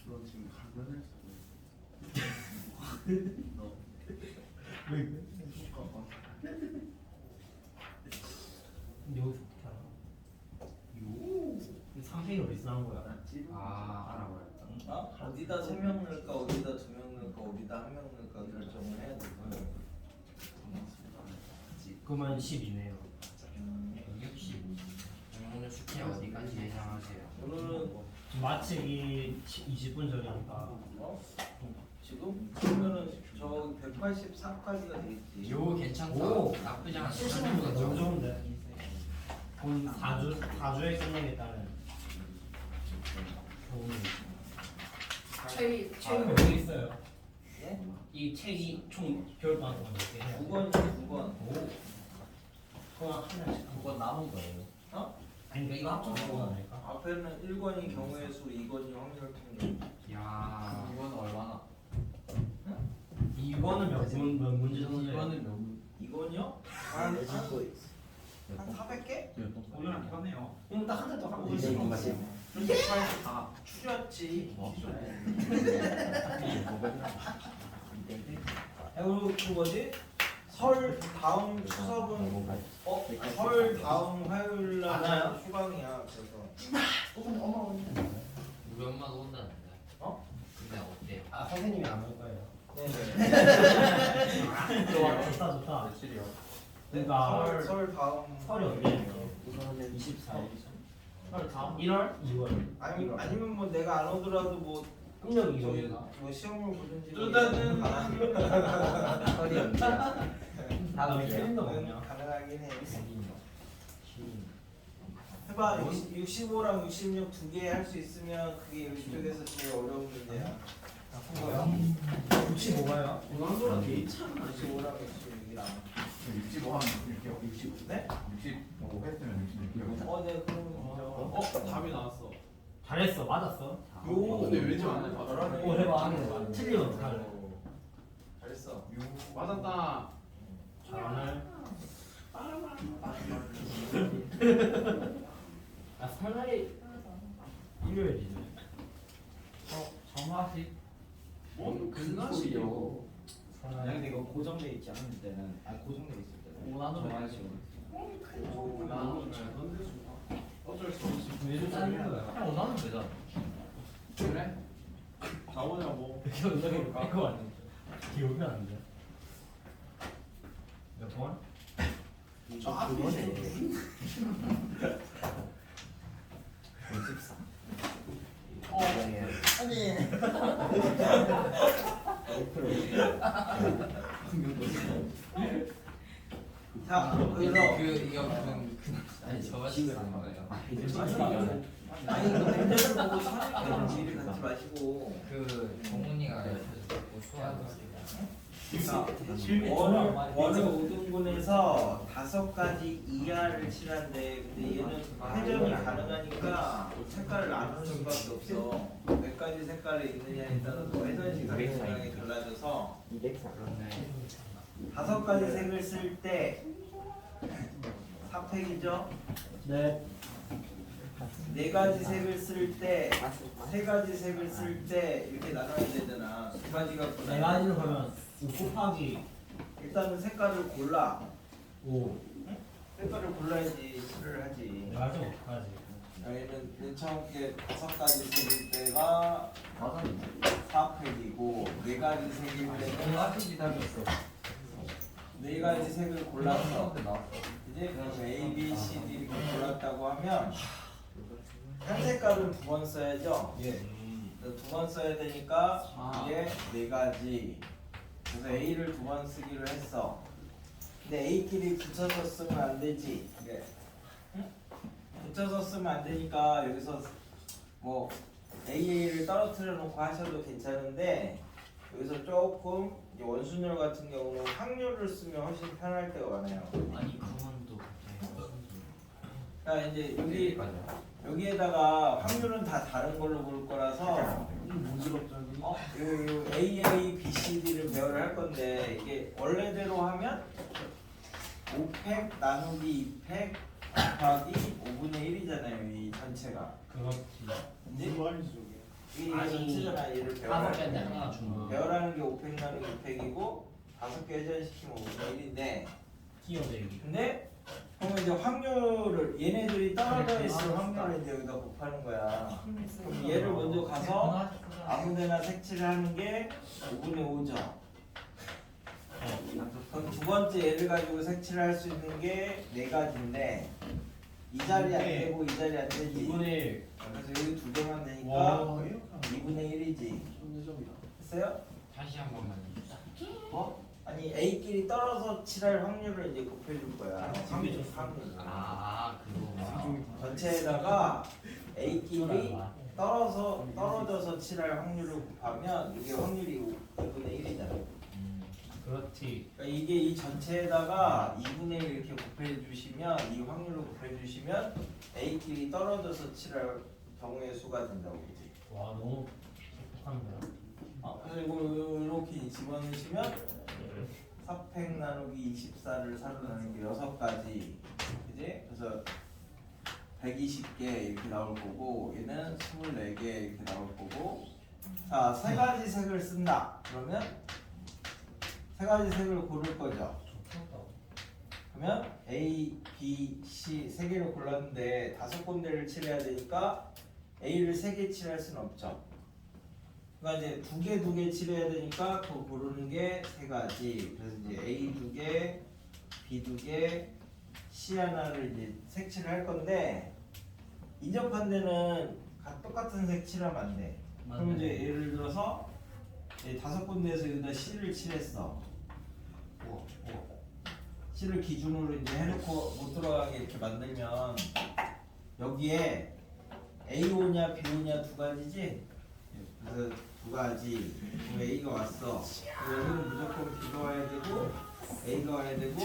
B: 너 지금 강변했어.
A: 왜? 여기서 어떻게 알아? 요. 3팩이 비싼 거야.
C: 아 알아버렸다.
D: 어? 어디다 3명 넣을까 어디다 2명 넣을까 어디다 1명 넣을까 결정을 해야 돼.
A: 그러면 12네요.
C: 60. 오늘 숙제 어디까지 예상하세요?
D: 오늘은
A: 마치기 20분 전이니까.
D: 어? 지금? 그러면은 저 184까지가 되겠지.
C: 요 괜찮다.
A: 오.
C: 나쁘지 않아.
A: 70분보다 너무 좋은데. 그럼 4주에 끝내겠다는. 책이 몇 개 있어요?
D: 예?
A: 이 책이 총 겨울방학 동안 몇 개 해요?
D: 9권이지 9권.
A: 오. 그럼 하나씩.
C: 그건 남은 거예요.
D: 어?
A: 아니 그러니까 이거 합쳐서 그거 아닐까?
D: 앞에는 1권이 경우의 수, 2권이 확률 통계.
C: 야.
B: 이건 얼마나?
A: 이거는 몇 문제 정도 돼요?
B: 이거는 몇 문?
D: 2권이요? 한 400개?
A: 오늘 안 컸네요. 그럼 딱 한 달도 하고
D: 그렇게
A: 있어.
D: 파일 다 추렸지. 그리고 뭐지? 설 다음 추석은 설 다음 화요일 날 휴강이야. 그래서
C: 우리 엄마도 온다는데.
D: 어?
C: 근데 어때요?
A: 아 선생님이 안 올 거예요.
D: 네네.
A: 좋다 좋다.
B: 며칠이요?
A: 그러니까
D: 설 다음
A: 설이 언제예요? 24일.
B: 설 다음
A: 1월? 2월.
D: 아니면 뭐 내가 안 오더라도 뭐
A: 음력
D: 저기
A: 2월인가?
D: 뭐 시험을 보든지
B: 뜨다는
C: 설이 언제야?
A: 다음에 캘린더
D: 는
A: 뭐냐?
D: 가능하긴 해. 해봐. 65랑 66 두 개 할 수 있으면 그게 이쪽에서 제일 어려운 문제야.
A: 65가요?
B: 고난도가 개인차는
D: 65랑 66이랑.
E: 65 한 이렇게 60
D: 네?
E: 65 했으면 66이요.
D: 네, 그럼
B: 답이 나왔어.
A: 잘했어, 맞았어.
D: 요.
B: 근데 왠지 안 해.
D: 잘하네.
A: 오, 해봐. 틀리면 어떡할래?
D: 잘했어.
B: 맞았다.
A: 잘하네. 아, 설날이 일요일이죠. 정화식
B: 뭔 근나식이요?
A: 설날이
F: 근데 이거 고정돼 있지 않을 때는 고정돼 있을 때는
A: 오나노
F: 정하시고
B: 나는 잘 건드려준다. 어쩔 수 없이
A: 왜 짜는 거야?
C: 그냥 오나는 되잖아.
B: 그래? 가보자고.
A: 기억이 뺄거 같은데. 기억이 안 돼. 몇 번?
B: 아,
F: 그거네.
D: 자,
C: 그
D: 그래서
C: 이거 아니 저 맛이 쓰는 거예요.
D: 아니 이거 문제를 보고 선생님이랑 미리 같이 마시고.
C: 그 정훈이가 가르쳐줬고 수아도
D: 자, 원을 5등분해서 5가지 이하를 칠한데 근데 얘는 회전이 가능하니까 색깔을 나눌 수밖에 없어. 몇 가지 색깔이 있느냐에 따라서 회전 시간이 굉장히 달라져서 5가지 색을 쓸 때 4팩이죠.
A: 네.
D: 4가지 색을 쓸 때, 3가지 색을 쓸 때 이렇게 나눠야 되잖아. 2가지가
A: 네 가지로 그러면 5 곱하기
D: 일단은 색깔을 골라.
A: 5.
D: 색깔을 골라야지 칠을 하지.
A: 네 가지 5까지.
D: 얘는 맨 처음에 5가지 색일 때가 4팩이고 4가지 색일 때는
C: 맛이 답이었어.
D: 4가지 색을 골라서 이제 그럼 A, B, C, D 이렇게 골랐다고 하면 한 색깔은 2번 써야죠.
A: 예.
D: 2번 써야 되니까 이게 4가지. 그래서 A를 2번 쓰기로 했어. 근데 A끼리 붙여서 쓰면 안 되지. 이게 붙여서 쓰면 안 되니까 여기서 뭐 AA를 떨어뜨려 놓고 하셔도 괜찮은데 여기서 조금 이제 원순열 같은 경우는 확률을 쓰면 훨씬 편할 때가 많아요.
C: 아니 그만도 갑자기
D: 그러니까 이제 여기에다가 확률은 다 다른 걸로 볼 거라서 요 AA, B, C, D를 배열을 할 건데 이게 원래대로 하면 5팩 나누기 2팩 곱하기 5분의 1이잖아요. 이 전체가.
A: 그렇지.
B: 무슨 말이지
D: 이
A: 아니,
D: 전체잖아. 얘를
A: 다섯
D: 배열하는
A: 개인데
D: 게.
A: 하나 준
D: 배열하는 게 5팩 나누기 2팩이고 5개 회전시키면 5분의 1인데
A: 끼어들기.
D: 근데 그러면 이제 확률을 얘네들이 떨어져 있을 확률을 이제 여기다 곱하는 거야. 그럼 얘를 먼저 가서 아무데나 색칠을 하는 게 5분의 5죠. 그럼 두 번째 얘를 가지고 색칠을 할 수 있는 게 4가지인데 이 자리 안 되고 이 자리 안 되지.
A: 2분의 1.
D: 그래서 여기 2개만 되니까
A: 와.
D: 2분의 1이지. 됐어요?
C: 다시 한 번만 해주세요.
D: 뭐? 아니 A끼리 떨어져 칠할 확률을 이제 곱해줄 거야. 확률.
C: 그거.
D: 전체에다가 A끼리 떨어져서 칠할 확률을 곱하면 이게 확률이 2분의 1이잖아.
A: 그렇지.
D: 그러니까 이게 이 전체에다가 2분의 1 이렇게 곱해주시면 이 확률을 곱해주시면 A끼리 떨어져서 칠할 경우의 수가 된다고 그지?
A: 와, 너무 행복한데요.
D: 그래서 이거 이렇게 집어넣으시면 4팩 나누기 24를 4로 나누는 게 6가지 그지? 그래서 120개 이렇게 나올 거고 얘는 24개 이렇게 나올 거고 자, 3가지 색을 쓴다 그러면 3가지 색을 고를 거죠. 그러면 A, B, C 3개를 골랐는데 5군데를 칠해야 되니까 A를 3개 칠할 수는 없죠. 그러니까 이제 2개 칠해야 되니까 그거 고르는 게 3가지. 그래서 이제 A 2개, B 2개, C 하나를 이제 색칠을 할 건데 인접한 데는 똑같은 색 칠하면 안 돼. 그럼 이제 예를 들어서 5군데에서 여기다 C를 칠했어. C를 기준으로 이제 해놓고 못 들어가게 이렇게 만들면 여기에 A5냐 B5냐 두 가지지? 그래서 두 가지. 그럼 A가 왔어. 그럼 여기는 무조건 B가 와야 되고 A가 와야 되고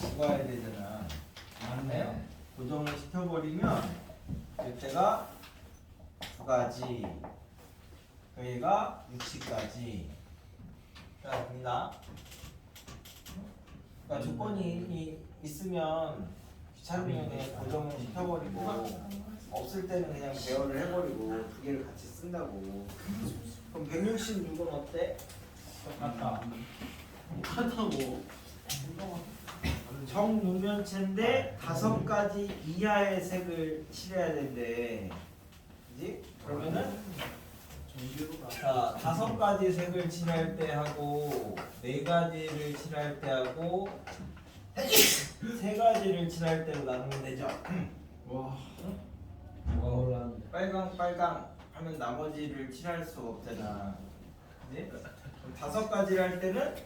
D: B가 와야 되잖아. 맞나요? 고정을 시켜버리면 이때가 두 가지. 얘가 60까지. 자, 됩니다. 그러니까 조건이 있으면 귀찮으면 그냥 고정을 시켜버리고 없을 때는 그냥 배열을 해버리고 두 개를 같이 쓴다고. 그럼 166은 어때?
A: 똑같다.
B: 똑같다고.
D: 정육면체인데 5가지 이하의 색을 칠해야 된대. 그지? 그러면은 자, 5가지 색을 칠할 때 하고 4가지를 칠할 때 하고 3가지를 칠할 때로 나누면 되죠.
B: 와.
D: 빨강 하면 나머지를 칠할 수가 없잖아. 그지? 그럼 5가지를 할 때는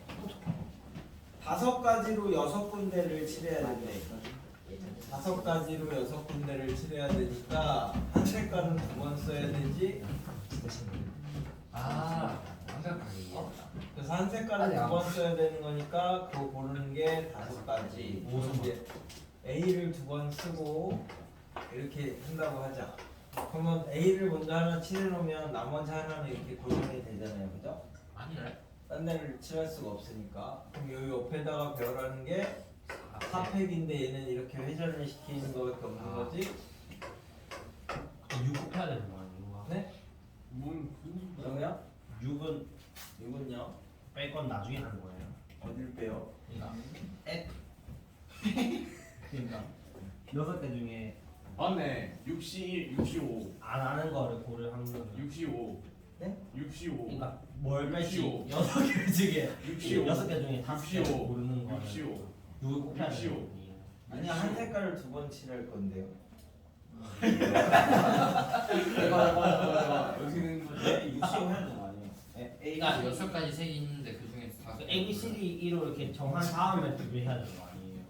D: 5가지로 6군데를 칠해야 된대. 5가지로 6군데를 칠해야 되니까 한 색깔은 2번 써야 되지.
C: 완벽하게 이해했다.
D: 그래서 한 색깔은 2번 써야 되는 거니까 그거 고르는 게 5가지. 이제 A를 2번 쓰고 이렇게 한다고 하자. 그러면 A를 먼저 하나 칠해놓으면 나머지 하나는 이렇게 고정이 되잖아요, 그죠?
C: 아니래.
D: 딴 데를 칠할 수가 없으니까. 그럼 여기 옆에다가 배열하는 게 4팩인데 얘는 이렇게 회전을 시키는 거밖에 없는 거지.
A: 6 곱해야 되는 거 아니에요?
D: 네?
B: 뭔
D: 그러면 6은요?
A: 뺄 건 나중에 하는 거예요.
D: 어딜 빼요?
A: 그러니까 6개 중에
B: 맞네. 61, 65,
A: 안 하는 거를 고려하는 거예요.
B: 65.
D: 네?
B: 65.
A: 그러니까 뭘 뺄지
B: 65.
A: 6개 중에
B: 65.
A: 6개 중에 5개
B: 65.
A: 고르는 거는
B: 65.
A: 6을 곱해야 되는
B: 65.
A: 거예요.
D: 아니야, 한 색깔을 2번 칠할 건데요.
B: 맞아. 여기는
F: 네, 60 해야 되는 거 아니에요?
C: 그러니까 6가지 색이 있는데 그 중에서 다
A: A, B, C, D, E로 이렇게 정한 다음에 비교해야 되는 거 아니에요?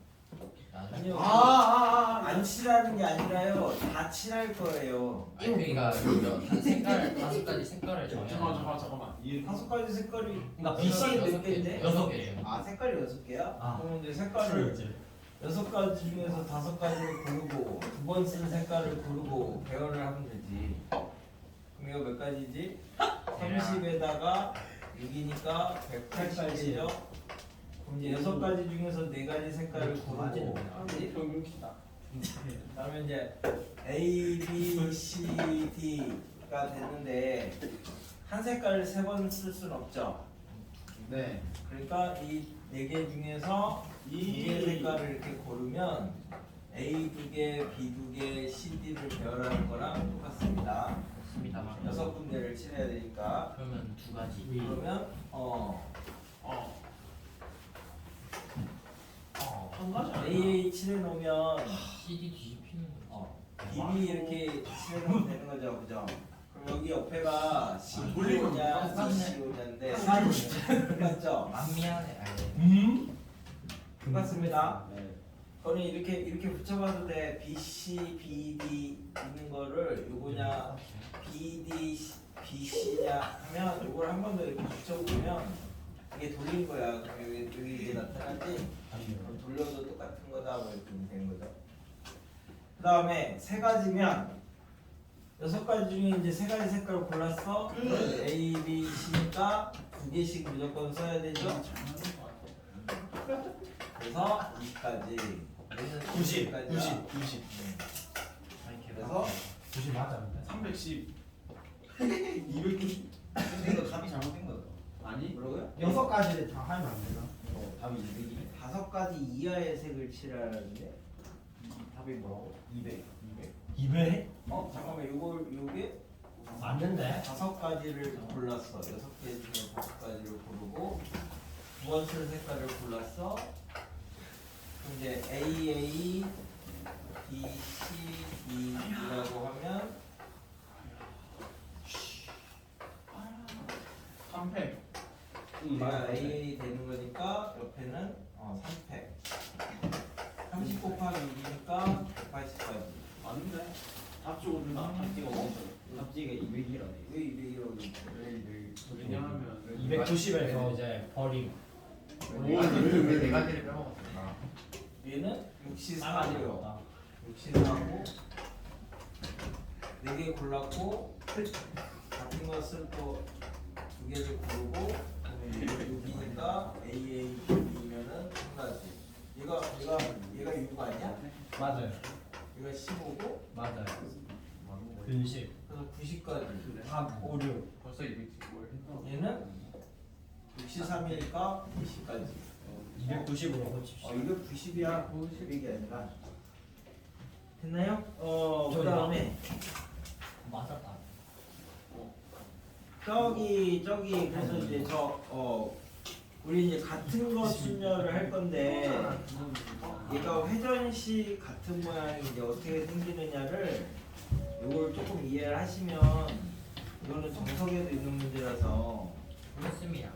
D: 아니요.
B: 아.
D: 안 칠하는 게 아니라요. 다 칠할 거예요.
C: 아니 그러니까 한 색깔 5가지 색깔을
B: 잠깐만
C: 정해야
B: 잠깐만.
D: 이 5가지 색깔이
A: 그러니까
D: B, C 몇
C: 여섯 개.
D: 개인데?
A: 6개.
D: 아, 색깔이 6개야?
A: 아.
D: 그럼 이제 색깔을 6가지 중에서 5가지를 고르고 2번 쓴 색깔을 고르고 배열을 하면 되지. 그럼 이거 몇 가지지? 30에다가 6이니까 180이죠? 그럼 이제 6가지 중에서 4가지 색깔을 고르고 그지?
B: 평균키다.
D: 그다음에 이제 A, B, C, D가 됐는데 한 색깔을 3번 쓸 수는 없죠.
F: 네.
D: 그러니까 이 4개 중에서 이 2개 색깔을 이렇게 고르면 A 2개, B 2개, C, D를 배열하는 거랑 똑같습니다.
C: 맞습니다.
D: 6군데를 칠해야 되니까.
C: 그러면 2가지.
D: 그러면
B: 한 가지 아니야.
D: A 칠해 놓으면
C: CD 뒤집히는 거.
D: B이 이렇게 칠해 놓으면 되는 거죠, 그죠? 그럼 여기 옆에가
B: 돌리면
D: C5냐,
C: 똑같네.
D: C5냐인데 맞죠?
C: 미안해. 아니.
D: 똑같습니다.
F: 네.
D: 그거는 이렇게 붙여봐도 돼. B, C, B, D 있는 거를 요거냐 B, D, B, C냐 하면 요걸 한 번 더 이렇게 붙여보면 이게 돌린 거야. 그럼 여기 이게 나타나지? 그럼 돌려도 똑같은 거다. 뭐 이렇게 되는 거죠. 그 다음에 3가지면 6가지 중에 이제 3가지 색깔을 골랐어. A, B, C니까 2개씩 무조건 써야 되죠. 그래서 20까지.
A: 90.
D: 그래서
A: 90 맞아 근데.
B: 310.
F: 290. 이거 답이 잘못된 거죠.
B: 아니?
D: 뭐라고요?
A: 6가지를 다 하면 안 되나?
F: 답이 200이.
D: 5가지 이하의 색을 칠하는데.
F: 답이 뭐라고? 200.
A: 200?
D: 잠깐만 요게
A: 맞는데?
D: 5가지를 골랐어. 6개 중에 5가지를 고르고 2번 쓸 색깔을 골랐어. 그럼 이제 A, B, C, D라고 하면
B: 3팩.
D: 얘가 A 되는 거니까 옆에는 3팩. 30 곱하기 2니까 180까지.
B: 맞는데 답 찍어준다. 답 찍어 먹었어.
F: 답지가 200이라네.
D: 왜 200이라고
B: 왜냐하면
A: 290에서 이제 버림.
E: 왜네 가지를 빼먹었어?
D: 얘는
A: 싸가지가
D: 64고요.
A: 없다.
D: 64고 4개 골랐고 같은 것을 또 2개를 고르고 그러면 6이니까 AAB면은 한 가지. 얘가 6 아니야?
A: 맞아요.
D: 얘가 15고
A: 맞아요. 근식.
D: 그래서 90까지.
A: 각 오류.
E: 벌써 200뭘 했어?
D: 얘는 63이니까 20까지.
A: 290으로 고칩시다.
D: 290이야. 200이 아니라. 됐나요? 그
A: 저기다.
D: 다음에
A: 맞았다.
D: 저기 그래서 이제 우리 이제 같은 거 순열을 할 건데 얘가 회전식 같은 모양이 이제 어떻게 생기느냐를 이걸 조금 이해를 하시면 이거는 정석에도 있는 문제라서
C: 그렇습니다.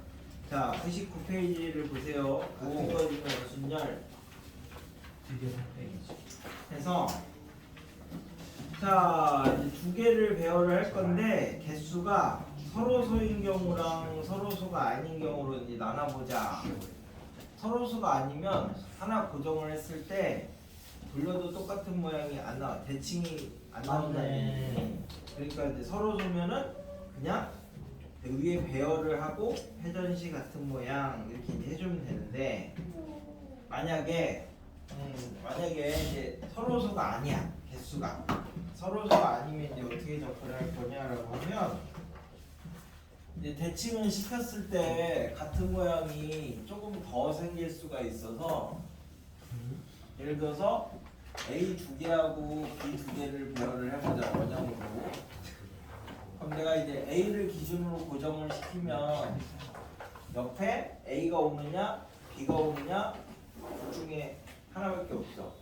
D: 자 99페이지를 보세요. 같은 거 중에 순열 해서 자 이제 두 개를 배열을 할 건데 개수가 서로소인 경우랑 서로소가 아닌 경우로 이제 나눠보자. 서로소가 아니면 하나 고정을 했을 때 돌려도 똑같은 모양이 안 나와. 대칭이 안 나온다는 얘기. 그러니까 이제 서로소면은 그냥 위에 배열을 하고 회전식 같은 모양 이렇게 이제 해주면 되는데 만약에 이제 서로소가 아니야. 개수가 서로소가 아니면 이제 어떻게 접근을 할 거냐라고 하면 이제 대칭을 시켰을 때 같은 모양이 조금 더 생길 수가 있어서 예를 들어서 A 2개하고 B 2개를 배열을 해보자 원형으로. 그럼 내가 이제 A를 기준으로 고정을 시키면 옆에 A가 오느냐 B가 오느냐 둘 중에 하나밖에 없어.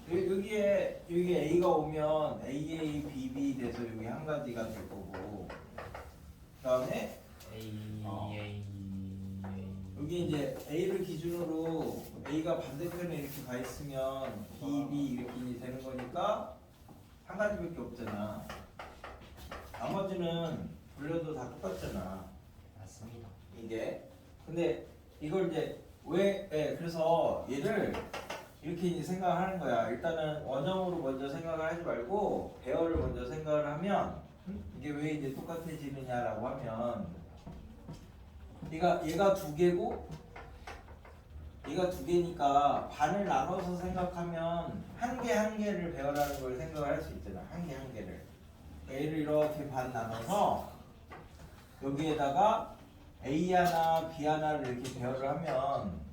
D: 여기에 A가 오면 AA, BB 돼서 여기 한 가지가 될 거고 그다음에 여기 이제 A를 기준으로 A가 반대편에 이렇게 가 있으면 BB 이렇게 이제 되는 거니까 한 가지밖에 없잖아. 나머지는 돌려도 다 똑같잖아.
A: 맞습니다.
D: 이게 근데 이걸 이제 그래서 얘를 이렇게 이제 생각하는 거야. 일단은 원형으로 먼저 생각을 하지 말고 배열을 먼저 생각을 하면 이게 왜 이제 똑같아지느냐라고 하면 얘가 2개고 얘가 2개니까 반을 나눠서 생각하면 한 개를 배열하는 걸 생각을 할 수 있잖아. 한 개를 A를 이렇게 반 나눠서 여기에다가 A 하나 B 하나를 이렇게 배열을 하면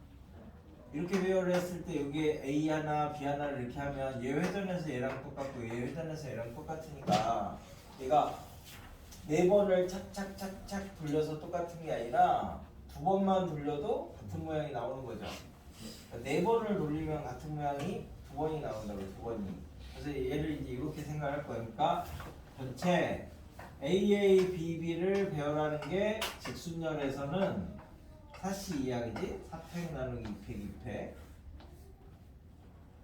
D: 이렇게 배열을 했을 때 여기에 A 하나 B 하나를 이렇게 하면 얘 회전해서 얘랑 똑같고 얘 회전해서 얘랑 똑같으니까 얘가 4번을 착착착착 돌려서 똑같은 게 아니라 2번만 돌려도 같은 모양이 나오는 거죠. 4번을 돌리면 같은 모양이 2번이 나온다고요. 2번이. 그래서 얘를 이제 이렇게 생각할 거니까 전체 AABB를 배열하는 게 직순열에서는 4C 이하이지 4팩 나누기 2팩.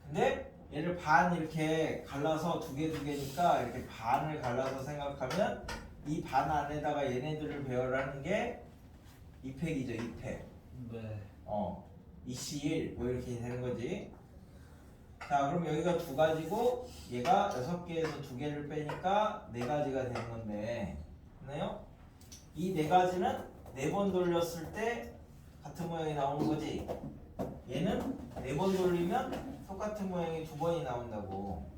D: 근데 얘를 반 이렇게 갈라서 2개니까 이렇게 반을 갈라서 생각하면 이 반 안에다가 얘네들을 배열하는 게 2팩이죠. 2팩.
A: 네.
D: 2C1 뭐 이렇게 되는 거지. 자 그럼 여기가 2가지고 얘가 6개에서 2개를 빼니까 4가지가 되는 건데 됐나요? 이 4가지는 4번 돌렸을 때 같은 모양이 나오는 거지. 얘는 4번 돌리면 똑같은 모양이 2번이 나온다고.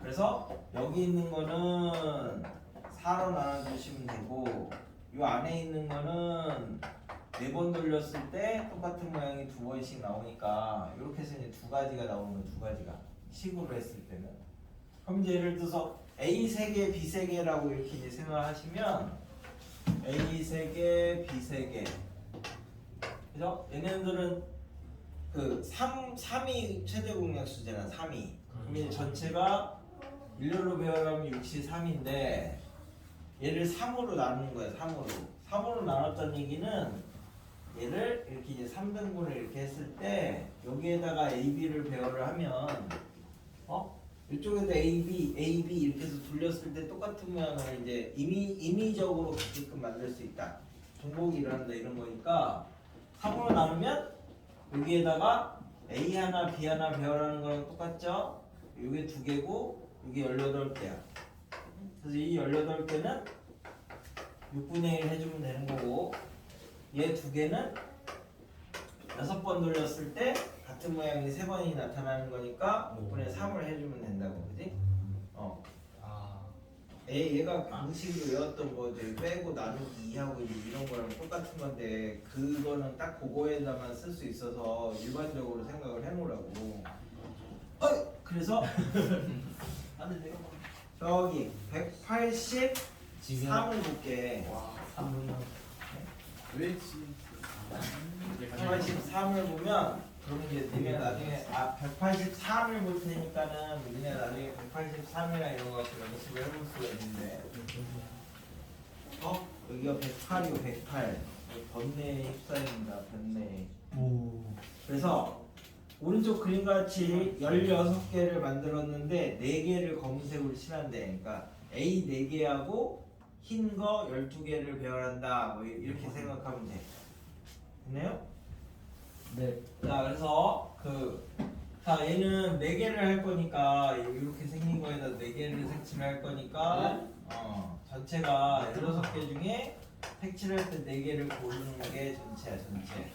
D: 그래서 여기 있는 거는 4로 나눠주시면 되고 이 안에 있는 거는 4번 돌렸을 때 똑같은 모양이 2번씩 나오니까 이렇게 해서 이제 2가지가 나오는 거. 2가지가 식으로 했을 때는. 그럼 이제 예를 들어서 A 3개, B 3개라고 이렇게 이제 생각하시면 A 3개, B 3개. 그죠? 얘네들은 그 3이 최대 공약수잖아. 3이. 그럼 이제 전체가 일렬로 배열하면 63인데 얘를 3으로 나누는 거야. 3으로 나눴다는 얘기는 얘를 이렇게 이제 3등분을 이렇게 했을 때 여기에다가 AB를 배열을 하면 이쪽에다 AB 이렇게 해서 돌렸을 때 똑같은 모양을 이제 임의적으로 갖게끔 만들 수 있다. 중복이 일어난다 이런 거니까 3으로 나누면 여기에다가 A 하나 B 하나 배열하는 거랑 똑같죠? 이게 2개고 이게 18개야. 그래서 이 18개는 6분의 1 해주면 되는 거고 얘 2개는 6번 돌렸을 때 같은 모양이 3번이 나타나는 거니까 6분의 3을 해주면 된다고, 그지? 얘가 공식으로 외웠던 거 저기 빼고 나누기 2하고 이런 거랑 똑같은 건데 그거는 딱 그거에다만 쓸 수 있어서 일반적으로 생각을 해놓으라고. 그래서 저기 183을 볼게.
A: 와 3분
F: 왜지?
D: 183을 보면 그럼 이제 니네 나중에 183을 볼 테니까는 니네 나중에 183이랑 이런 거 연습을 해볼 수가 있는데 여기가 108이고 108 번뇌에 휩싸입니다. 번뇌. 그래서 오른쪽 그림같이 16개를 만들었는데 4개를 검은색으로 칠한대. 그러니까 A 4개하고 흰 거 12개를 배열한다. 뭐 이렇게 생각하면 돼. 됐나요?
A: 네.
D: 자, 그래서 자 얘는 4개를 할 거니까 이렇게 생긴 거에다 4개를 색칠을 할 거니까 전체가 16개 중에 색칠할 때 4개를 고르는 게 전체야, 전체.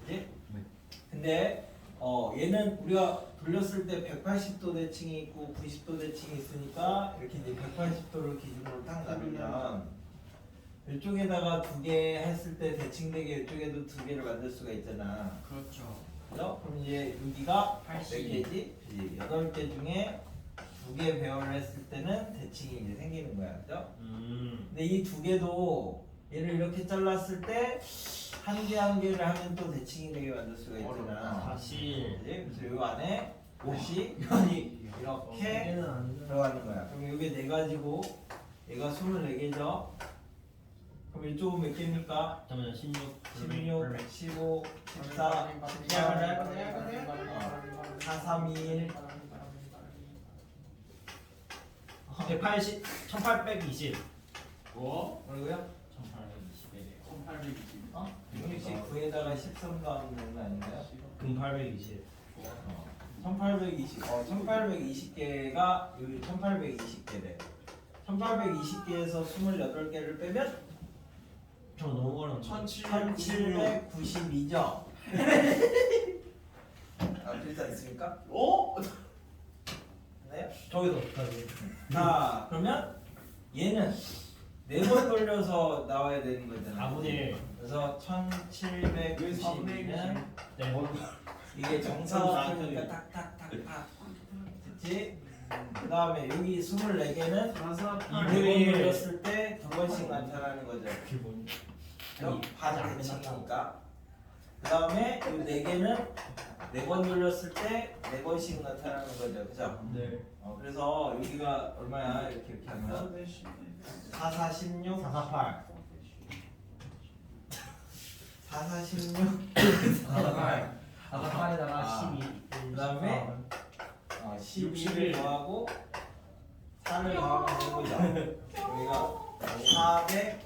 D: 그지?
E: 네.
D: 근데 얘는 우리가 돌렸을 때 180도 대칭이 있고 90도 대칭이 있으니까 이렇게 이제 180도를 기준으로 딱 나누면 이쪽에다가 2개 했을 때 대칭되게 이쪽에도 2개를 만들 수가 있잖아.
C: 그렇죠.
D: 그죠? 그럼 이제 여기가
C: 80.
D: 4개지? 8개 중에 2개 배열을 했을 때는 대칭이 이제 생기는 거야. 그죠? 근데 이 2개도 얘를 이렇게 잘랐을 때 한 개 한 개를 하면 또 대칭이 되게 만들 수가 있잖아.
A: 다시
D: 그지? 그래서 요 안에 옷이 면이 이렇게 들어가는 거야. 그럼 이게 4가지고 얘가 24개죠? 그럼 이쪽은 몇 개입니까?
A: 잠깐만요 16
D: 16, 15, 14, 18, 4, 3, 2, 1
A: 180 1820
B: 뭐?
D: 뭐라고요?
B: 1821.
D: 69에다가 13 더하면 되는 거 아닌가요?
A: 금 820
D: 1820, 1820개가 여기 1820개래. 1820개에서 28개를 빼면
A: 저 너무 어려운데
D: 1792죠. 그렇지 않습니까? 네?
A: 저기도 어떡하지?
D: 자, 그러면 얘는 4번 돌려서 나와야 되는 거잖아.
A: 4분의 1
D: 그래서 1792는
A: 네.
D: 이게 정사각형이니까 탁탁탁탁. 됐지? 그 다음에 여기 24개는 2번 돌렸을 때 2번씩 나타나는 거죠.
A: 기본
D: 반 대칭이니까. 그 다음에 이 4개는 4번 돌렸을 때 4번씩 나타나는 거죠. 그죠?
A: 네.
D: 그래서 여기가 얼마야? 이렇게 하면 4, 4, 16
A: 448
D: 4, 4, 16
A: 448에다가 12
D: 그다음에 12를 더하고 4를 더하면 되는 거죠. 여기가 464개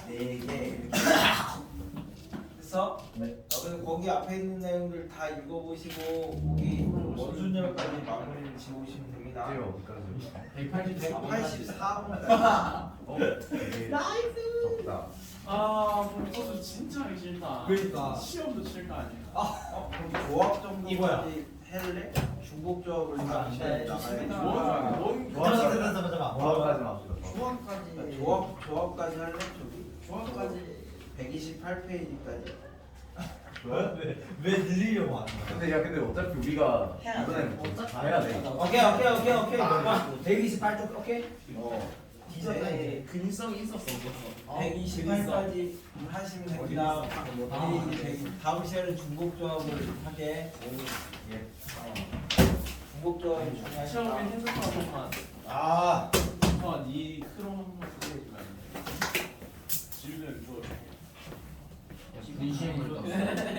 D: 이렇게. 그래서 그래서 거기 앞에 있는 내용들 다 읽어보시고 거기 원순열까지 마무리를 지우시면 됩니다.
E: 제가 어디까지?
D: 184분까지.
E: 되게 적다.
B: 벌써 진짜 하기 싫다.
A: 그러니까.
B: 시험도 칠 거 아니야.
D: 그럼 조합
A: 이거야.
D: 정도까지 할래? 중복 조합을 다
A: 네,
D: 나가야
B: 뭔
A: 잠깐만
E: 조합까지 맙시다.
D: 조합까지 할래? 저기?
F: 조합까지
D: 128페이지까지.
A: 왜 늘리려고 하는 거야?
E: 근데 어차피 우리가
D: 해야 돼.
E: 이번엔 다 해야 돼.
D: 오케이. 128쪽 오케이?
F: 디자인에 근성이 있었어 없었어?
D: 128까지 하시면 됩니다. 다음 시간에 중복 조합을 하게. 중복 조합이
B: 시험에
D: 중요하니까.
B: 해석하고만.
F: 아
B: 네 크롬 한번 쓰게 해주면 안 돼? 질문 줘.
C: 분심을 떴어.